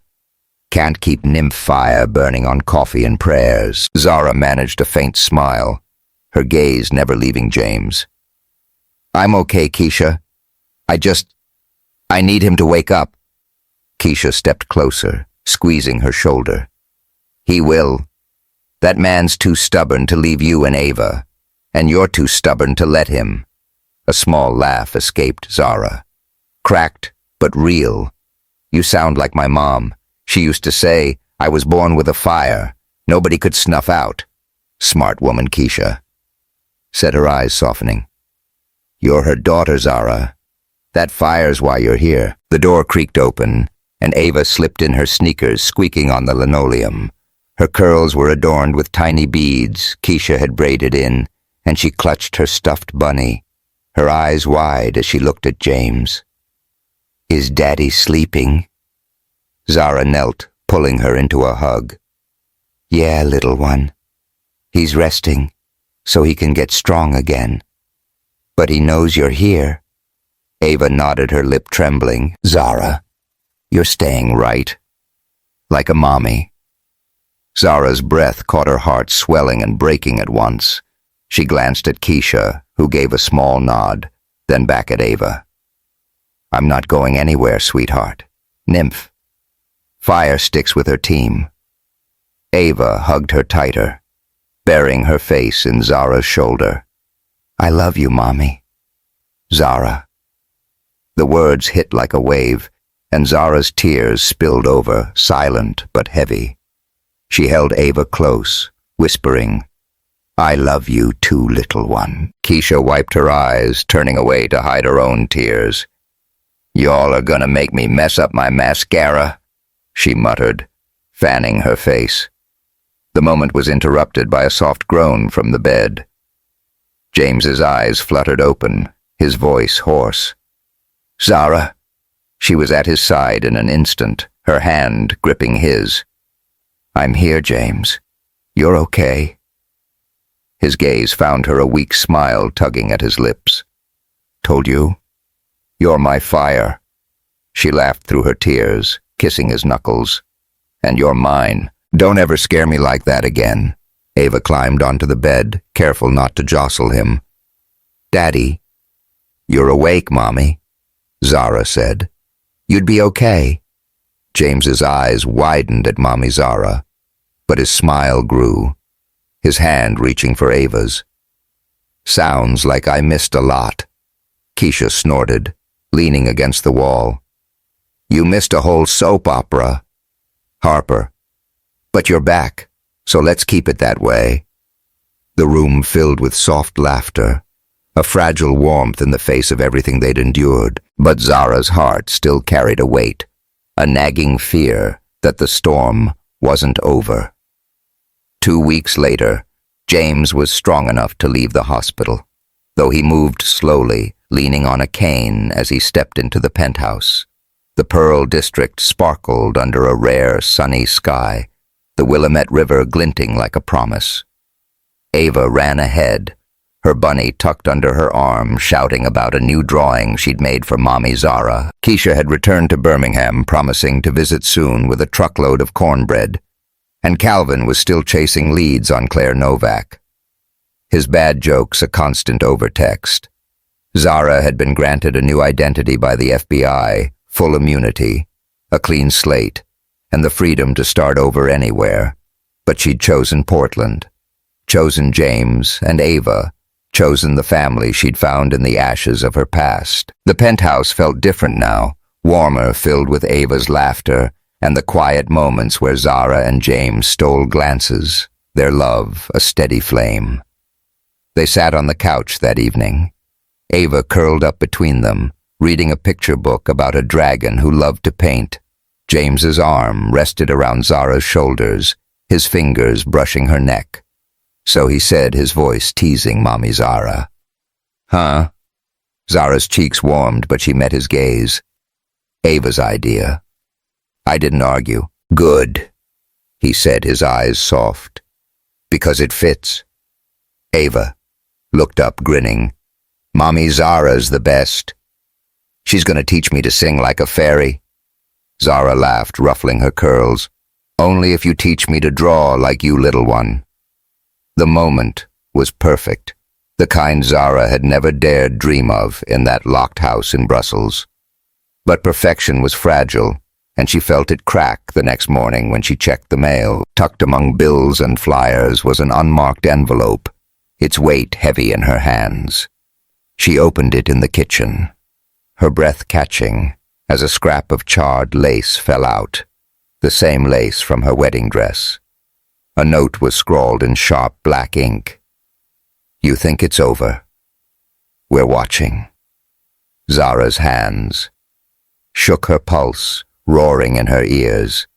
"Can't keep nymph fire burning on coffee and prayers." Zara managed a faint smile, her gaze never leaving James. "I'm okay, Keisha. I need him to wake up." Keisha stepped closer, squeezing her shoulder. "He will. That man's too stubborn to leave you and Ava, and you're too stubborn to let him." A small laugh escaped Zara. "Cracked, but real. You sound like my mom. She used to say, I was born with a fire. Nobody could snuff out." Smart woman, Keisha. said her eyes softening. You're her daughter, Zara. That fire's why you're here. The door creaked open, and Ava slipped in her sneakers, squeaking on the linoleum. Her curls were adorned with tiny beads Keisha had braided in, and she clutched her stuffed bunny, her eyes wide as she looked at James. Is Daddy sleeping? Zara knelt, pulling her into a hug. Yeah, little one. He's resting, so he can get strong again. But he knows you're here. Ava nodded, her lip trembling. Zara, you're staying right. Like a mommy. Zara's breath caught her heart swelling and breaking at once. She glanced at Keisha, who gave a small nod, then back at Ava. I'm not going anywhere, sweetheart. Nymph. Fire sticks with her team. Ava hugged her tighter, burying her face in Zara's shoulder. I love you, Mommy. Zara. The words hit like a wave, and Zara's tears spilled over, silent but heavy. She held Ava close, whispering, I love you too, little one. Keisha wiped her eyes, turning away to hide her own tears. Y'all are gonna make me mess up my mascara, she muttered, fanning her face. The moment was interrupted by a soft groan from the bed. James's eyes fluttered open, his voice hoarse. Zara. She was at his side in an instant, her hand gripping his. I'm here, James. You're okay. His gaze found her, a weak smile tugging at his lips. Told you? You're my fire. She laughed through her tears, kissing his knuckles. And you're mine. Don't ever scare me like that again. Ava climbed onto the bed, careful not to jostle him. Daddy. You're awake, Mommy, Zara said. You'd be okay. James's eyes widened at Mommy Zara, but his smile grew, his hand reaching for Ava's. Sounds like I missed a lot, Keisha snorted, leaning against the wall. You missed a whole soap opera. Harper. But you're back, so let's keep it that way. The room filled with soft laughter, a fragile warmth in the face of everything they'd endured, but Zara's heart still carried a weight, a nagging fear that the storm wasn't over. 2 weeks later, James was strong enough to leave the hospital, though he moved slowly, leaning on a cane as he stepped into the penthouse. The Pearl District sparkled under a rare, sunny sky, the Willamette River glinting like a promise. Ava ran ahead, her bunny tucked under her arm, shouting about a new drawing she'd made for Mommy Zara. Keisha had returned to Birmingham, promising to visit soon with a truckload of cornbread, and Calvin was still chasing leads on Claire Novak. His bad jokes a constant overtext. Zara had been granted a new identity by the FBI, full immunity, a clean slate, and the freedom to start over anywhere. But she'd chosen Portland, chosen James and Ava, chosen the family she'd found in the ashes of her past. The penthouse felt different now, warmer, filled with Ava's laughter and the quiet moments where Zara and James stole glances, their love a steady flame. They sat on the couch that evening, Ava curled up between them, reading a picture book about a dragon who loved to paint. James's arm rested around Zara's shoulders, his fingers brushing her neck. So he said, his voice teasing Mommy Zara. Huh? Zara's cheeks warmed, but she met his gaze. Ava's idea. I didn't argue. Good, he said, his eyes soft. Because it fits. Ava looked up, grinning. Mommy Zara's the best. She's gonna teach me to sing like a fairy. Zara laughed, ruffling her curls. Only if you teach me to draw like you, little one. The moment was perfect, the kind Zara had never dared dream of in that locked house in Brussels. But perfection was fragile, and she felt it crack the next morning when she checked the mail. Tucked among bills and flyers was an unmarked envelope, its weight heavy in her hands. She opened it in the kitchen, her breath catching as a scrap of charred lace fell out, the same lace from her wedding dress. A note was scrawled in sharp black ink. You think it's over. We're watching. Zara's hands shook her pulse, roaring in her ears.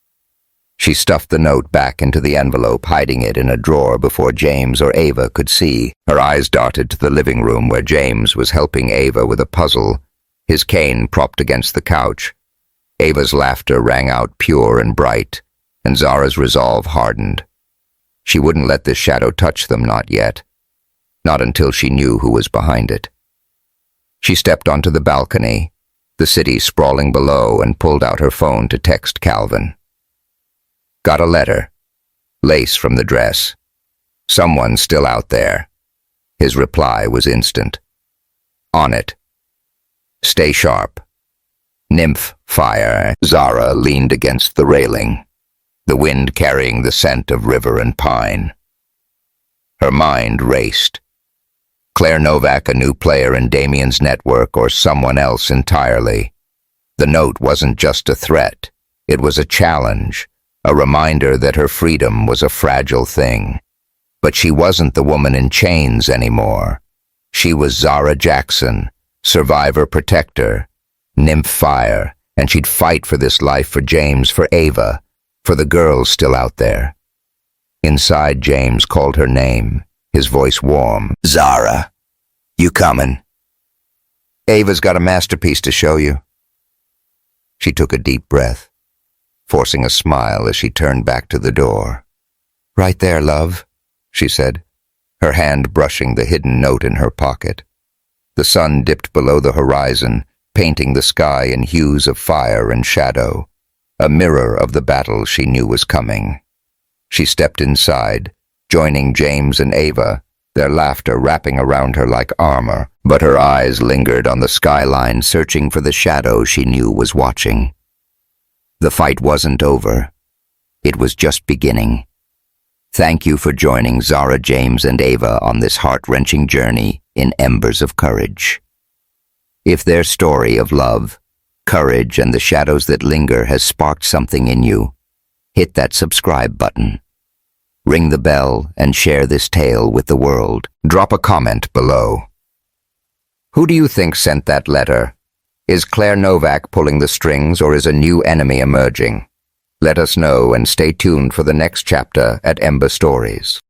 She stuffed the note back into the envelope, hiding it in a drawer before James or Ava could see. Her eyes darted to the living room where James was helping Ava with a puzzle, his cane propped against the couch. Ava's laughter rang out pure and bright, and Zara's resolve hardened. She wouldn't let this shadow touch them, not yet. Not until she knew who was behind it. She stepped onto the balcony, the city sprawling below, and pulled out her phone to text Calvin. Got a letter. Lace from the dress. Someone's still out there. His reply was instant. On it. Stay sharp. Nymph fire. Zara leaned against the railing, the wind carrying the scent of river and pine. Her mind raced. Claire Novak, a new player in Damien's network, or someone else entirely. The note wasn't just a threat. It was a challenge, a reminder that her freedom was a fragile thing. But she wasn't the woman in chains anymore. She was Zara Jackson, survivor protector, nymph fire, and she'd fight for this life for James, for Ava, for the girls still out there. Inside, James called her name, his voice warm. Zara, you coming? Ava's got a masterpiece to show you. She took a deep breath, forcing a smile as she turned back to the door. Right there, love, she said, her hand brushing the hidden note in her pocket. The sun dipped below the horizon, painting the sky in hues of fire and shadow, a mirror of the battle she knew was coming. She stepped inside, joining James and Ava, their laughter wrapping around her like armor, but her eyes lingered on the skyline, searching for the shadow she knew was watching. The fight wasn't over. It was just beginning. Thank you for joining Zara, James, and Ava on this heart-wrenching journey in Embers of Courage. If their story of love, courage, and the shadows that linger has sparked something in you, hit that subscribe button. Ring the bell and share this tale with the world. Drop a comment below. Who do you think sent that letter? Is Claire Novak pulling the strings, or is a new enemy emerging? Let us know and stay tuned for the next chapter at Ember Stories.